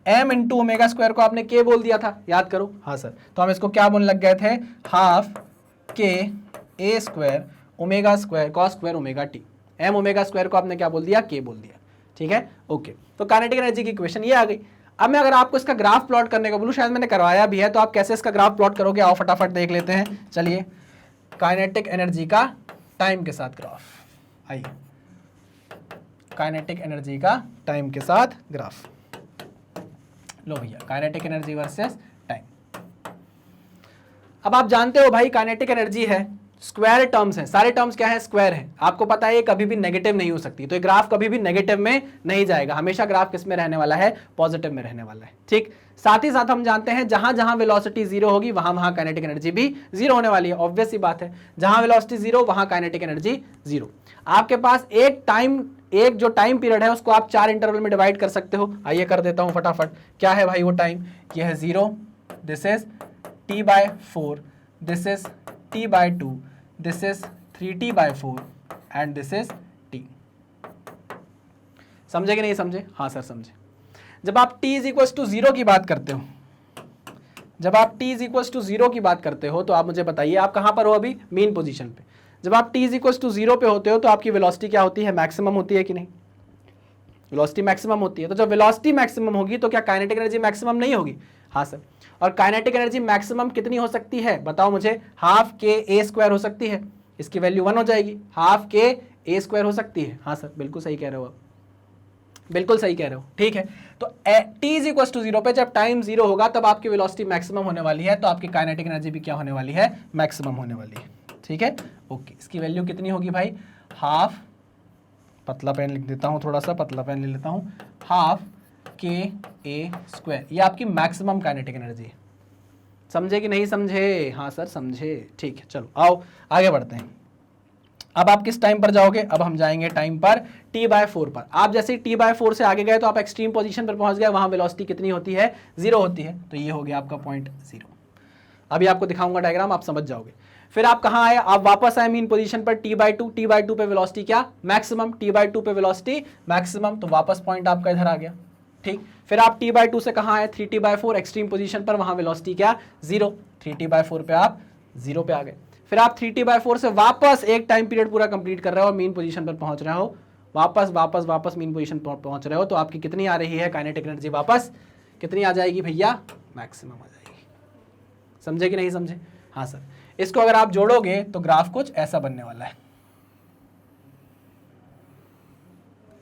m into omega square को आपने k बोल दिया था, याद करो। हाँ सर, तो हम इसको क्या बोलने लग गए थे, half k a square omega square cos square omega t। m omega square को आपने क्या बोल दिया, k बोल दिया, ठीक है, ओके। तो काइनेटिक एनर्जी की इक्वेशन ये आ गई। अब मैं अगर आपको इसका ग्राफ प्लॉट करने को बोलूँ, शायद मैंने करवाया भी है, तो आप कैसे इसका ग्राफ प्लॉट करोगे, आओ फटाफट देख लेते हैं। चलिए, काइनेटिक एनर्जी का टाइम के साथ ग्राफ, आइए, काइनेटिक एनर्जी का टाइम के साथ ग्राफ लो भैया, काइनेटिक एनर्जी वर्सेस टाइम। अब आप जानते हो भाई, काइनेटिक एनर्जी है, स्क्वायर टर्म्स हैं, सारे टर्म्स क्या है, स्क्वायर है। आपको पता है ये कभी भी नेगेटिव नहीं हो सकती, तो ये ग्राफ कभी भी नेगेटिव में नहीं जाएगा, हमेशा ग्राफ किस में रहने वाला है, पॉजिटिव में रहने वाला है, ठीक। साथ ही साथ हम जानते हैं, जहां जहां वेलोसिटी जीरो होगी वहां वहां काइनेटिक एनर्जी भी जीरो होने वाली है, ऑब्वियस सी बात है। जहां वेलोसिटी जीरो वहां काइनेटिक एनर्जी जीरो। आपके पास एक जो टाइम पीरियड है उसको आप 4 इंटरवल में डिवाइड कर सकते हो। आइए कर देता हूं फटाफट। क्या है भाई वो टाइम, ये है 0, this is t/4, this is t/2, this is 3t/4 and this is t। समझे कि नहीं समझे, हाँ सर समझे। जब आप t इज इक्वल टू 0 की बात करते हो, जब आप t इज इक्वल टू 0 की बात करते हो, तो आप मुझे बताइए आप कहां पर हो अभी, मीन पोजीशन पे। जब आप t इज इक्वल टू 0 पे होते हो तो आपकी वेलोसिटी क्या होती है, मैक्सिमम होती है कि नहीं, वेलोसिटी मैक्सिमम होती है। तो जब वेलोसिटी मैक्सिमम होगी तो क्या काइनेटिक एनर्जी मैक्सिमम नहीं होगी, हाँ सर। और काइनेटिक एनर्जी मैक्सिमम कितनी हो सकती है, बताओ मुझे, हाफ के a स्क्वायर हो सकती है, इसकी वैल्यू 1 हो जाएगी, हाफ के a स्क्वायर हो सकती है, हाँ सर बिल्कुल सही कह रहे हो आप, बिल्कुल सही कह रहे हो, ठीक है। तो t इज इक्वल टू 0 पे जब टाइम 0 होगा तब आपकी वेलोसिटी मैक्सिमम होने वाली है, तो आपकी काइनेटिक एनर्जी भी क्या होने वाली है, मैक्सिमम होने वाली है, ठीक है, ओके। इसकी वैल्यू कितनी होगी भाई, हाफ, पतला पेन लिख देता हूं, थोड़ा सा पतला पेन ले लेता हूं, हाफ के a स्क्वायर, ये आपकी मैक्सिमम काइनेटिक एनर्जी है। समझे कि नहीं समझे, हाँ सर समझे, ठीक है। चलो आओ आगे बढ़ते हैं। अब आप किस टाइम पर जाओगे, अब हम जाएंगे टाइम पर t/4 पर। आप जैसे t/4 से आगे गए तो आप एक्सट्रीम पोजीशन पर पहुंच गए, वहां वेलोसिटी कितनी होती है, 0 होती है, तो ये हो गया आपका पॉइंट 0। अभी आपको दिखाऊंगा डायग्राम, आप समझ जाओगे। फिर आप कहां आए, आप वापस आए मीन पोजीशन पर, t/2 पे वेलोसिटी क्या, मैक्सिमम, t/2 पे वेलोसिटी मैक्सिमम, तो वापस पॉइंट आपका इधर आ गया, ठीक। फिर आप t/2 से कहां आए, 3t/4 एक्सट्रीम पोजीशन पर, वहां वेलोसिटी क्या, 0, 3t/4 पे आप 0 पे आ गए। फिर आप 3t/4 से वापस एक टाइम पीरियड पूरा कंप्लीट कर रहे हो और मीन पोजीशन पर पहुंच रहे हो, वापस मीन पोजीशन पर पहुंच रहे हो, तो आपकी कितनी आ रही है काइनेटिक एनर्जी, वापस कितनी आ जाएगी भैया, मैक्सिमम आ जाएगी। समझे कि नहीं समझे, हाँ सर। इसको अगर आप जोड़ोगे तो ग्राफ कुछ ऐसा बनने वाला है,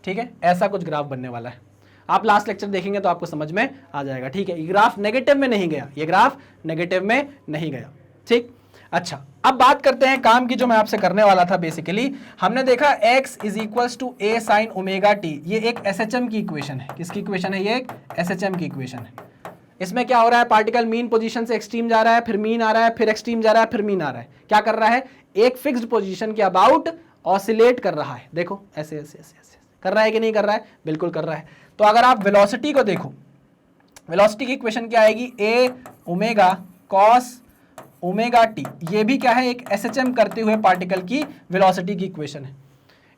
ठीक है, ऐसा कुछ ग्राफ बनने वाला है। आप लास्ट लेक्चर देखेंगे तो आपको समझ में आ जाएगा, ठीक है। ये ग्राफ नेगेटिव में नहीं गया, ये ग्राफ नेगेटिव में नहीं गया, ठीक। अच्छा, अब बात करते हैं काम की जो मैं आपसे करने वाला था। बेसिकली हमने देखा x is equals to a sine omega t, ये एक SHM की इक्वेशन है। किसकी इक्वेशन है? ये एक SHM की इक्वेशन है। इसमें क्या हो रहा है? पार्टिकल मीन पोजीशन से एक्सट्रीम जा रहा है, फिर मीन आ रहा है, फिर एक्सट्रीम जा रहा है, फिर मीन आ रहा है। क्या कर रहा है? एक फिक्स्ड पोजीशन के अबाउट ऑसिलेट कर रहा है। देखो ऐसे ऐसे ऐसे ऐसे कर रहा है कि नहीं कर रहा है? बिल्कुल कर रहा है। तो अगर आप वेलोसिटी को देखो, वेलोसिटी की इक्वेशन क्या आएगी? a omega cos omega T, ये भी क्या है? एक SHM करते हुए पार्टिकल की वेलोसिटी की इक्वेशन है।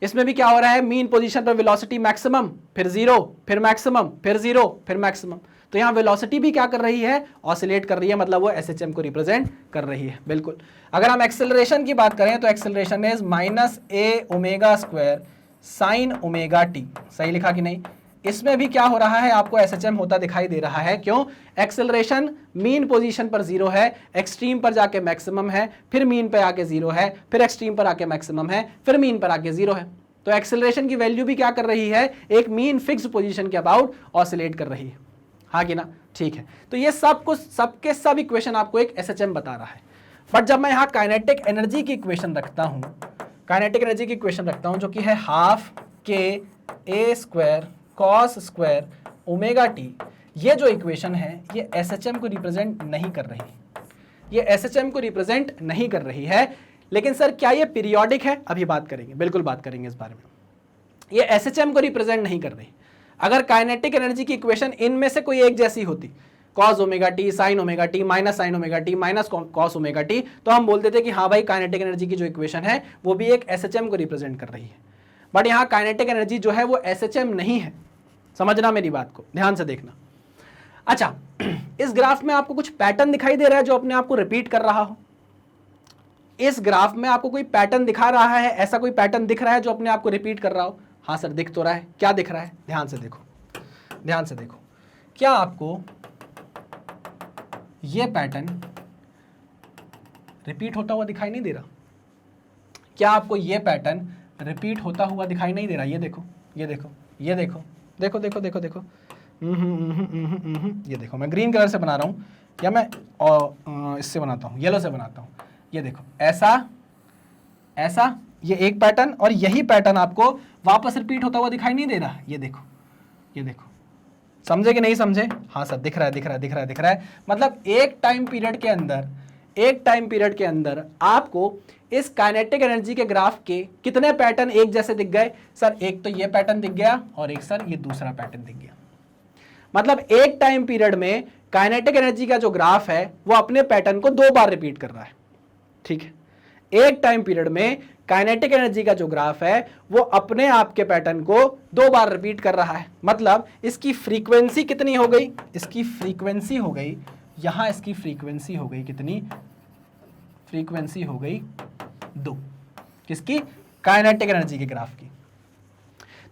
इसमें भी क्या हो रहा है? मीन पोजीशन पर वेलोसिटी मैक्सिमम, फिर जीरो, फिर मैक्सिमम, फिर जीरो, फिर मैक्सिमम। तो यहाँ वेलोसिटी भी क्या कर रही है? ऑसिलेट कर रही है, मतलब वो SHM को रिप्रेजेंट कर रही है। बिल्कुल। अगर हम एक्सेलरेशन की बात करें तो acceleration is minus a omega square sine omega T. सही लिखा कि नहीं? इसमें भी क्या हो रहा है? आपको SHM होता दिखाई दे रहा है। क्यों? एक्सेलरेशन मीन पोजीशन पर जीरो है, एक्सट्रीम पर जाके मैक्सिमम है, फिर मीन पे आके जीरो है, फिर एक्सट्रीम पर आके मैक्सिमम है, फिर मीन पर आके जीरो है। तो एक्सेलरेशन की वैल्यू भी क्या कर रही है? एक मीन फिक्स्ड पोजीशन के अबाउट ऑसिलेट कर रही है। हाँ कि ना? ठीक है। तो ये सब कुछ सबके सब इक्वेशन आपको एक SHM बता रहा है। बट जब मैं यहाँ काइनेटिक एनर्जी की इक्वेशन रखता हूँ, काइनेटिक एनर्जी की इक्वेशन रखता हूँ जो कि है हाफ के a square cos square omega T, ये जो इक्वेशन है ये SHM को रिप्रेजेंट नहीं कर रही, ये SHM को रिप्रेजेंट नहीं कर रही है। लेकिन सर क्या ये पीरियोडिक है? अभी बात करेंगे, बिल्कुल बात करेंगे इस बारे में। ये SHM को रिप्रेजेंट नहीं कर रही। अगर काइनेटिक एनर्जी की इक्वेशन इनमें से कोई एक जैसी होती, cos omega T, sign omega T, minus sign omega T, minus cos omega T, तो हम बोलते थे कि हाँ भाई काइनेटिक एनर्जी की जो इक्वेशन है वो भी एक SHM को रिप्रेजेंट कर रही है। बट यहाँ काइनेटिक एनर्जी जो है वो SHM नहीं है। समझना मेरी बात को, ध्यान से देखना। अच्छा, इस ग्राफ में आपको कुछ पैटर्न दिखाई दे रहा है जो अपने आप को रिपीट कर रहा हो? इस ग्राफ में आपको कोई पैटर्न दिखा रहा है? ऐसा कोई पैटर्न दिख रहा है जो अपने आप को रिपीट कर रहा हो? हाँ सर दिख तो रहा है। क्या दिख रहा है? ध्यान से देखो, ध्यान से देखो। क्या आपको ये पैटर्न रिपीट होता हुआ दिखाई नहीं दे रहा? क्या आपको ये पैटर्न रिपीट होता हुआ दिखाई नहीं दे रहा? ये देखो, ये देखो, ये देखो, देखो देखो देखो देखो, ये देखो। मैं ग्रीन कलर से बना रहा हूँ या मैं इससे बनाता हूँ, येलो से बनाता हूँ। ये देखो, ऐसा ऐसा, ये एक पैटर्न, और यही पैटर्न आपको वापस रिपीट होता हुआ दिखाई नहीं दे रहा? ये देखो, ये देखो। समझे कि नहीं समझे? हाँ सर दिख रहा है, दिख रहा है, दिख रहा है, दिख रहा है। मतलब एक टाइम पीरियड के अंदर, एक टाइम पीरियड के अंदर आपको इस काइनेटिक एनर्जी के ग्राफ के कितने पैटर्न एक जैसे दिख गए? सर एक तो ये पैटर्न दिख गया और एक सर ये दूसरा पैटर्न दिख गया। मतलब एक टाइम पीरियड में काइनेटिक एनर्जी का जो ग्राफ है वो अपने पैटर्न को 2 बार रिपीट कर रहा है। ठीक है, एक टाइम पीरियड में काइनेटिक एनर्जी का जो ग्राफ है वो अपने आप के पैटर्न को 2 बार रिपीट कर रहा है। मतलब इसकी फ्रीक्वेंसी कितनी हो गई? इसकी फ्रीक्वेंसी हो गई, यहां इसकी फ्रीक्वेंसी हो गई कितनी? फ्रीक्वेंसी हो गई 2। किसकी? काइनेटिक एनर्जी के ग्राफ की।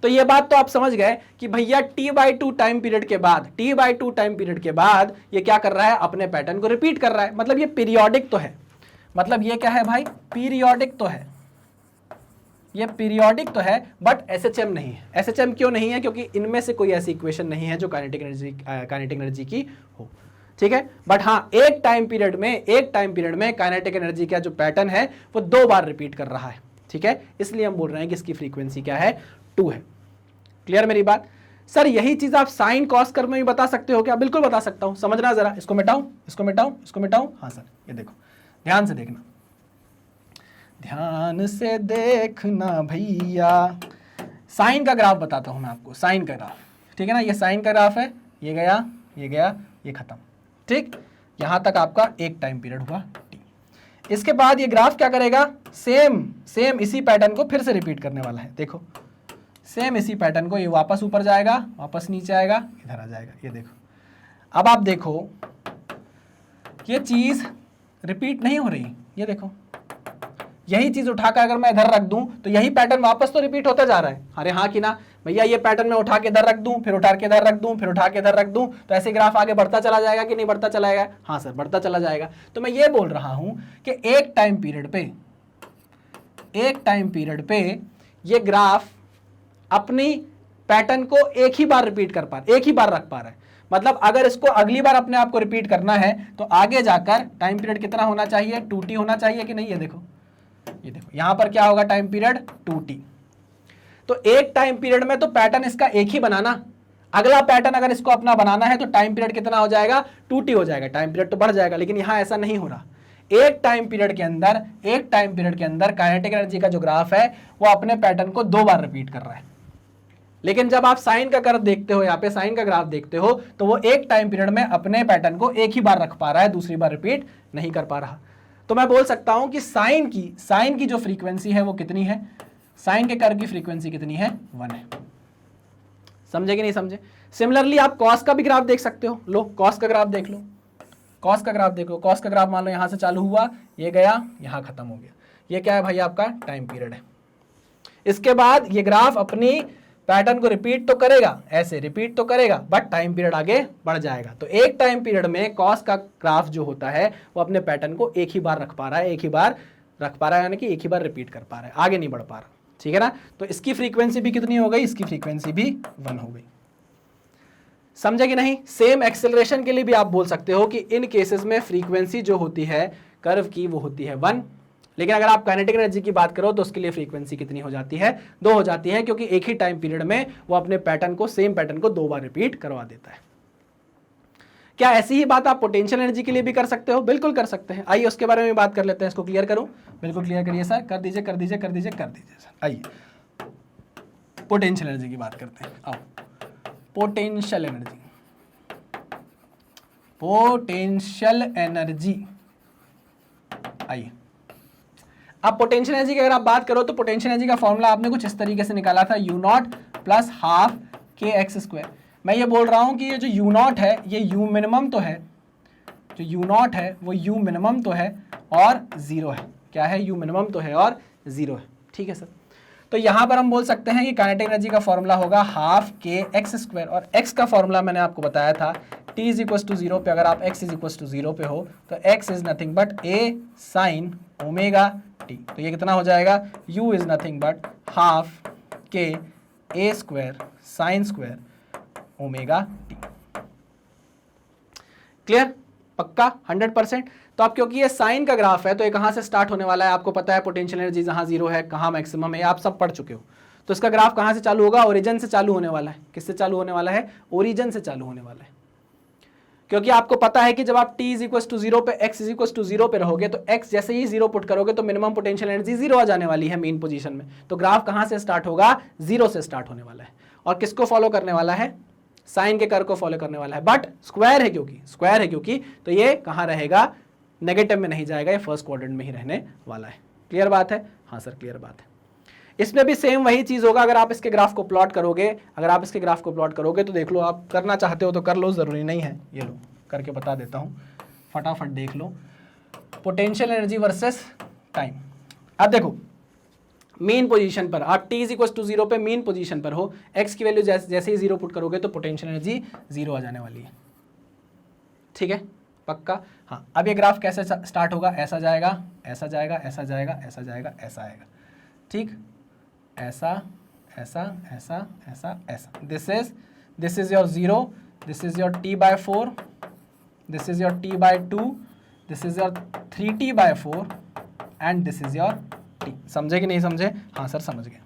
तो ये बात तो आप समझ गए कि भैया t/2 टाइम पीरियड के बाद, t/2 टाइम पीरियड के बाद ये क्या कर रहा है? अपने पैटर्न को रिपीट कर रहा है। मतलब ये पीरियोडिक तो है। मतलब ये क्या है भाई? पीरियोडिक तो है, ये पीरियोडिक तो है, बट SHM नहीं है। SHM क्यों नहीं है? क्योंकि इनमें से कोई ऐसी इक्वेशन नहीं है जो काइनेटिक एनर्जी की हो। ठीक है, बट हाँ एक टाइम पीरियड में काइनेटिक एनर्जी का जो पैटर्न है वो 2 बार रिपीट कर रहा है। ठीक है, इसलिए हम बोल रहे हैं कि इसकी फ्रीक्वेंसी क्या है? 2 है। क्लियर मेरी बात? सर यही चीज आप साइन कॉस कर्व में भी बता सकते हो क्या? बिल्कुल बता सकता हूं। समझना जरा, इसको मिटाऊं, इसको मिटाऊं, इसको मिटाऊं। हाँ सर ये देखो, ध्यान से देखना, ध्यान से देखना भैया। साइन का ग्राफ बताता हूं मैं आपको, साइन का ग्राफ। ठीक है ना, ये साइन का ग्राफ है, ये गया, ये गया, ये खत्म। ठीक, यहां तक आपका एक टाइम पीरियड हुआ t। इसके बाद ये ग्राफ क्या करेगा? सेम इसी पैटर्न को फिर से रिपीट करने वाला है। देखो, सेम इसी पैटर्न को, ये वापस ऊपर जाएगा, वापस नीचे आएगा, इधर आ जाएगा। ये देखो, अब आप देखो ये चीज रिपीट नहीं हो रही। ये देखो, यही चीज उठाकर अगर मैं इधर रख दूं तो यही पैटर्न वापस तो रिपीट होता जा रहा है। अरे हाँ कि ना भैया? ये पैटर्न मैं उठा के इधर रख दूं, फिर उठा के इधर रख दूं, फिर उठा के इधर रख दूं, तो ऐसे ग्राफ आगे बढ़ता चला जाएगा कि नहीं बढ़ता चला जाएगा? हाँ सर बढ़ता चला जाएगा। तो मैं ये बोल रहा हूं कि एक टाइम पीरियड पे ये ग्राफ अपनी पैटर्न को एक ही बार रिपीट कर पा रहा है, एक ही बार रख पा रहा है। मतलब अगर इसको अगली बार अपने आप को रिपीट करना है तो आगे जाकर टाइम पीरियड कितना होना चाहिए, 2t होना चाहिए कि नहीं। ये देखो यहां पर क्या होगा, टाइम पीरियड 2t। तो एक टाइम पीरियड में तो पैटर्न इसका एक ही बनाना, अगला पैटर्न अगर इसको अपना बनाना है तो टाइम पीरियड कितना हो जाएगा, 2t हो जाएगा, टाइम पीरियड तो बढ़ जाएगा। लेकिन यहां ऐसा नहीं हो रहा, एक टाइम पीरियड के अंदर काइनेटिक एनर्जी का जो ग्राफ है वो अपने पैटर्न को 2 बार रिपीट कर रहा है। लेकिन जब आप साइन का कर्व देखते हो, यहाँ पे साइन का ग्राफ देखते हो, तो वो एक टाइम पीरियड में अपने पैटर्न को एक ही बार रख पा रहा है, दूसरी बार रिपीट नहीं कर पा रहा। तो मैं बोल सकता हूं कि साइन की जो फ्रीक्वेंसी है वो कितनी है, साइन के कर्व की फ्रीक्वेंसी कितनी है, 1 है। समझे कि नहीं समझे। सिमिलरली आप कॉस का भी ग्राफ देख सकते हो। लो कॉस का ग्राफ देख लो, कॉस का ग्राफ देखो। कॉस का ग्राफ मान लो यहां से चालू हुआ, ये गया, यहां खत्म हो गया। ये क्या है भाई, आपका टाइम पीरियड है। इसके बाद ये ग्राफ अपनी पैटर्न को रिपीट तो करेगा, ऐसे रिपीट तो करेगा, बट टाइम पीरियड आगे बढ़ जाएगा। तो एक टाइम पीरियड में कॉस का ग्राफ जो होता है वो अपने पैटर्न को एक ही बार रख पा रहा है, यानी कि एक ही बार रिपीट कर पा रहा है, आगे नहीं बढ़ पा रहा। ठीक है ना। तो इसकी फ्रीक्वेंसी भी कितनी हो गई, इसकी फ्रीक्वेंसी भी 1 हो गई। समझे कि नहीं। सेम एक्सेलरेशन के लिए भी आप बोल सकते हो कि इन केसेस में फ्रीक्वेंसी जो होती है कर्व की वो होती है 1, लेकिन अगर आप काइनेटिक एनर्जी की बात करो तो उसके लिए फ्रीक्वेंसी कितनी हो जाती है, 2 हो जाती है, क्योंकि एक ही टाइम पीरियड में वो अपने पैटर्न को, सेम पैटर्न को 2 बार रिपीट करवा देता है। क्या ऐसी ही बात आप पोटेंशियल एनर्जी के लिए भी कर सकते हो? बिल्कुल कर सकते हैं। आइए उसके बारे में बात कर लेते हैं। इसको क्लियर करूं, बिल्कुल क्लियर करिए सर, कर दीजिए सर। आइए पोटेंशियल एनर्जी की बात करते हैं। आओ पोटेंशियल एनर्जी आइए। अब पोटेंशियल एनर्जी की अगर आप बात करो तो पोटेंशियल एनर्जी का फॉर्मूला आपने कुछ इस तरीके से निकाला था, u0 प्लस हाफ kx²। मैं ये बोल रहा हूं कि ये जो u0 है ये u मिनिमम तो है, जो u0 है वो u मिनिमम तो है और 0 है। क्या है, u मिनिमम तो है और 0 है। ठीक है सर। तो यहां पर हम बोल सकते हैं कि काइनेटिक एनर्जी का फॉर्मूला होगा हाफ kx², और x का फॉर्मूला मैंने आपको बताया था t = 0 पे अगर आप x = 0 पे हो तो x is nothing but a sin omega t। तो ये कितना हो जाएगा, u is nothing but half k a² sin² omega t। Clear, पक्का 100%। तो अब क्योंकि ये साइन का ग्राफ है तो ये कहां से स्टार्ट होने वाला है, आपको पता है पोटेंशियल एनर्जी जहां 0 है, कहां मैक्सिमम है, आप सब पढ़ चुके हो। तो इसका ग्राफ कहां से चालू होगा, ओरिजिन से चालू होने वाला है। किससे चालू होने वाला है, ओरिजिन से चालू होने वाला है। क्योंकि आपको पता है कि जब आप t = 0 पे x = 0 पे रहोगे तो x जैसे ही 0 पुट करोगे तो मिनिमम पोटेंशियल एनर्जी 0 आ जाने वाली है मेन पोजीशन में। तो ग्राफ कहां से स्टार्ट होगा, 0 से स्टार्ट होने वाला है। और किसको फॉलो करने वाला है, साइन के कर्व को फॉलो करने वाला है। बट स्क्वायर है क्योंकि तो ये कहां रहेगा, नेगेटिव में नहीं जाएगा, ये फर्स्ट क्वाड्रेंट में ही रहने वाला है। क्लियर बात है। हाँ सर क्लियर बात है। इसमें भी सेम वही चीज होगा। अगर आप इसके ग्राफ को प्लॉट करोगे, तो देख लो, आप करना चाहते हो तो कर लो, जरूरी नहीं है। ये लो करके बता देता हूं, फटाफट देख लो। Potential energy versus time. अब देखो मेन पोजीशन पर आप t = 0 पे मेन पोजीशन पर हो, x की वैल्यू जैसे ही 0 पुट करोगे तो पोटेंशियल एनर्जी 0 आ जाने वाली है। ठीक है, पक्का। हाँ, अब ये ग्राफ कैसे स्टार्ट होगा, ऐसा जाएगा, ऐसा जाएगा, ऐसा जाएगा, ऐसा जाएगा, ऐसा आएगा। ठीक, ऐसा ऐसा ऐसा ऐसा ऐसा। This is your 0, this is your t/4, this is your t/2, this is your 3t/4 and this is your t। समझे कि नहीं समझे? हाँ सर समझ गए।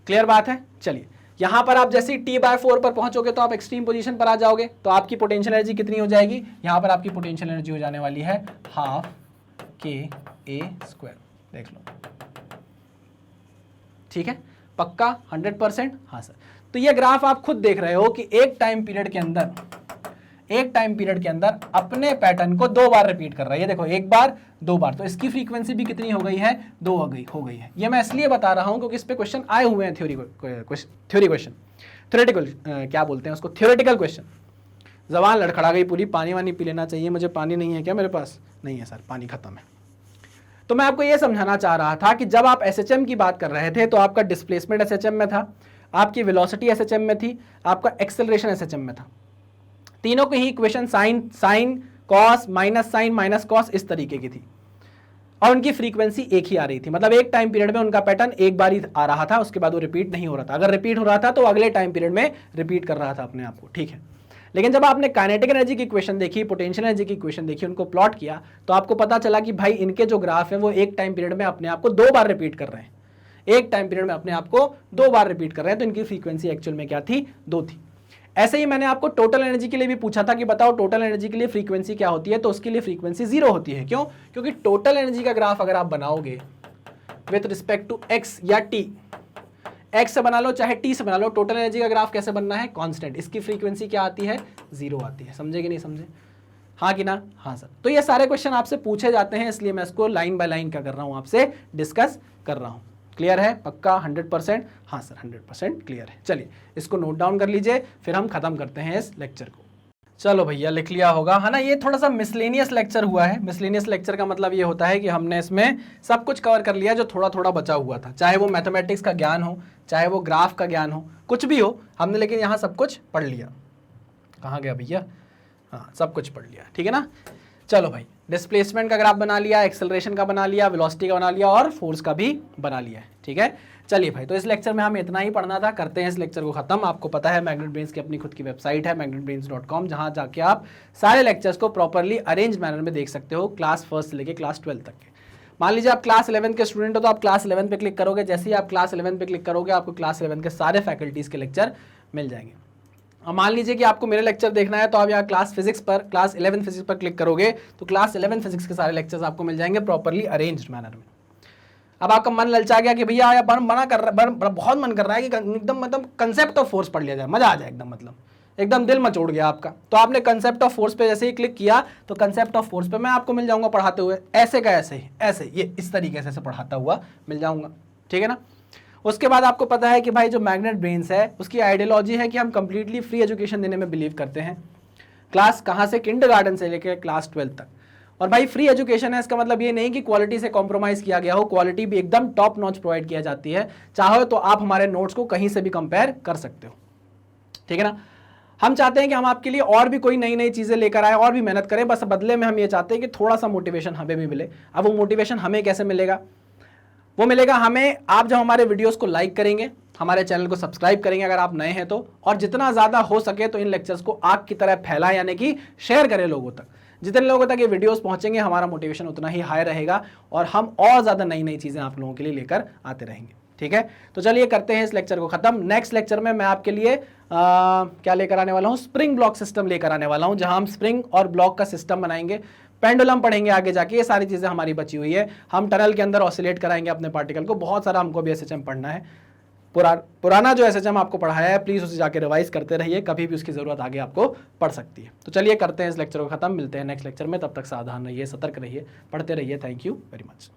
क्लियर बात है। चलिए यहां पर आप जैसे ही t/4 पर पहुंचोगे तो आप एक्सट्रीम पोजीशन पर आ जाओगे, तो आपकी पोटेंशियल एनर्जी कितनी हो जाएगी, यहां पर आपकी पोटेंशियल एनर्जी हो जाने वाली है हाफ k² देख लो। ठीक है, पक्का 100%। हाँ सर। तो ये ग्राफ आप खुद देख रहे हो कि एक टाइम पीरियड के अंदर अपने पैटर्न को 2 बार रिपीट कर रहा है। ये देखो, 1 बार 2 बार, तो इसकी फ्रीक्वेंसी भी कितनी हो गई है, 2 हो गई है। ये मैं इसलिए बता रहा हूं क्योंकि इस पे क्वेश्चन आए हुए हैं, थ्योरेटिकल क्वेश्चन। जबान लड़खड़ा गई पूरी। पानी वानी पी लेना चाहिए मुझे। पानी नहीं है क्या मेरे पास? नहीं है सर, पानी खत्म है। तो मैं आपको ये समझाना चाह रहा था कि जब आप एसएचएम की बात कर रहे थे तो आपका डिस्प्लेसमेंट एसएचएम में था, आपकी वेलोसिटी एसएचएम में थी, आपका एक्सेलरेशन एसएचएम में था। तीनों की ही equation sine cos minus sine minus cos इस तरीके की थी और उनकी फ्रीक्वेंसी एक ही आ रही थी। मतलब एक टाइम पीरियड में उनका पैटर्न एक बार ही आ रहा था, उसके बाद वो रिपीट नहीं हो रहा था। अगर रिपीट हो रहा था तो अगले टाइम पीरियड में रिपीट कर रहा था अपने आप को। ठीक है, लेकिन जब आपने काइनेटिक एनर्जी की इक्वेशन देखी, पोटेंशियल एनर्जी की इक्वेशन देखी, उनको प्लॉट किया, तो आपको पता चला कि भाई इनके जो ग्राफ है वो एक टाइम पीरियड में अपने आप को 2 बार रिपीट कर रहे हैं, एक टाइम पीरियड में अपने आप को 2 बार रिपीट कर रहे हैं, तो इनकी फ्रीक्वेंसी एक्चुअल में क्या थी, 2 थी। ऐसे ही मैंने आपको टोटल एनर्जी के लिए भी पूछा था कि बताओ टोटल एनर्जी के लिए फ्रीक्वेंसी क्या होती है, तो उसके लिए फ्रीक्वेंसी 0 होती है। क्यों? क्योंकि टोटल एनर्जी का ग्राफ अगर आप बनाओगे विथ रिस्पेक्ट टू एक्स या टी, एक्स से बना लो चाहे टी से बना लो, टोटल एनर्जी का ग्राफ कैसे बनना है, कांस्टेंट, इसकी फ्रीक्वेंसी क्या आती है, 0 आती है। समझे कि नहीं समझे? हाँ कि ना? हाँ सर। तो ये सारे क्वेश्चन आपसे पूछे जाते हैं, इसलिए मैं इसको लाइन बाय लाइन क्या कर रहा हूँ, आपसे डिस्कस कर रहा हूँ। क्लियर है? पक्का 100%? हाँ सर 100% क्लियर है। चलिए इसको नोट डाउन कर लीजिए, फिर हम खत्म करते हैं इस लेक्चर को। चलो भैया लिख लिया होगा है ना। ये थोड़ा सा मिसलेनियस लेक्चर हुआ है। मिसलेनियस लेक्चर का मतलब ये होता है कि हमने इसमें सब कुछ कवर कर लिया जो थोड़ा थोड़ा बचा हुआ था, चाहे वो मैथमेटिक्स का ज्ञान हो, चाहे वो ग्राफ का ज्ञान हो, कुछ भी हो हमने, लेकिन यहाँ सब कुछ पढ़ लिया। कहाँ गया भैया? हाँ सब कुछ पढ़ लिया, ठीक है ना। चलो भाई, डिस्प्लेसमेंट का ग्राफ बना लिया, एक्सेलरेशन का बना लिया, वेलोसिटी का बना लिया और फोर्स का भी बना लिया है, ठीक है। चलिए भाई, तो इस लेक्चर में हमें इतना ही पढ़ना था, करते हैं इस लेक्चर को खत्म। आपको पता है मैग्नेट ब्रेन्स की अपनी खुद की वेबसाइट है magnetbrains.com, जहां जाके आप सारे लेक्चर्स को प्रॉपरली अरेंज मैनर में देख सकते हो, क्लास 1 से लेके क्लास 12 तक के। मान लीजिए आप क्लास 11 के स्टूडेंट हो तो आप क्लास 11 पे क्लिक करोगे, जैसे ही आप क्लास 11 पे क्लिक करोगे आपको क्लास 11 के सारे फैकल्टीज के लेक्चर मिल जाएंगे। अब मान लीजिए कि आपको मेरे लेक्चर देखना है तो आप यहाँ क्लास 11 फिजिक्स पर क्लिक करोगे तो क्लास 11 फिजिक्स के सारे लेक्चर्स आपको मिल जाएंगे प्रॉपरली अरेंज्ड मैनर में। अब आपका मन ललचा गया कि भैया यार मना कर रहा है, बहुत मन कर रहा है कि एकदम मतलब कंसेप्ट ऑफ फोर्स पढ़ लिया जाए, मजा आ जाए एकदम, मतलब एकदम दिल मचोड़ गया आपका। तो आपने कंसेप्ट ऑफ फोर्स पे जैसे ही क्लिक किया तो कंसेप्ट ऑफ फोर्स पे मैं आपको मिल जाऊंगा पढ़ाते हुए, ऐसे का ऐसे ही, ऐसे ये इस तरीके से पढ़ाता हुआ मिल जाऊंगा, ठीक है ना। उसके बाद आपको पता है कि भाई जो मैग्नेट ब्रेन्स है उसकी आइडियोलॉजी है कि हम कंप्लीटली फ्री एजुकेशन देने में बिलीव करते हैं। क्लास कहाँ से, किंडरगार्टन से लेकर क्लास 12 तक। और भाई फ्री एजुकेशन है, इसका मतलब ये नहीं कि क्वालिटी से कॉम्प्रोमाइज किया गया हो, क्वालिटी भी एकदम टॉप नॉच प्रोवाइड किया जाती है। चाहो तो आप हमारे नोट्स को कहीं से भी कंपेयर कर सकते हो, ठीक है ना। हम चाहते हैं कि हम आपके लिए और भी कोई नई नई चीजें लेकर आए और भी मेहनत करें, बस बदले में हम ये चाहते हैं कि थोड़ा सा मोटिवेशन हमें भी मिले। अब वो मोटिवेशन हमें कैसे मिलेगा? वो मिलेगा हमें आप जब हमारे वीडियोस को लाइक करेंगे, हमारे चैनल को सब्सक्राइब करेंगे अगर आप नए हैं तो, और जितना ज़्यादा हो सके तो इन लेक्चर्स को आग की तरह फैलाएं, यानी कि शेयर करें लोगों तक। जितने लोगों तक ये वीडियोस पहुंचेंगे हमारा मोटिवेशन उतना ही हाई रहेगा और हम और ज़्यादा नई नई चीज़ें आप लोगों के लिए लेकर आते रहेंगे, ठीक है। तो चलिए करते हैं इस लेक्चर को खत्म। नेक्स्ट लेक्चर में मैं आपके लिए क्या लेकर आने वाला हूँ, स्प्रिंग ब्लॉक सिस्टम लेकर आने वाला हूँ, जहां हम स्प्रिंग और ब्लॉक का सिस्टम बनाएंगे, पेंडुलम पढ़ेंगे आगे जाके, ये सारी चीजें हमारी बची हुई है। हम टनल के अंदर ऑसिलेट कराएंगे अपने पार्टिकल को, बहुत सारा हमको भी एसएचएम पढ़ना है। पुराना जो एसएचएम आपको पढ़ाया है प्लीज उसे जाके रिवाइज करते रहिए, कभी भी उसकी जरूरत आगे आपको पड़ सकती है। तो चलिए करते हैं इस लेक्चर को खत्म, मिलते हैं नेक्स्ट लेक्चर में, तब तक सावधान रहिए, सतर्क रहिए, पढ़ते रहिए। Thank you very much.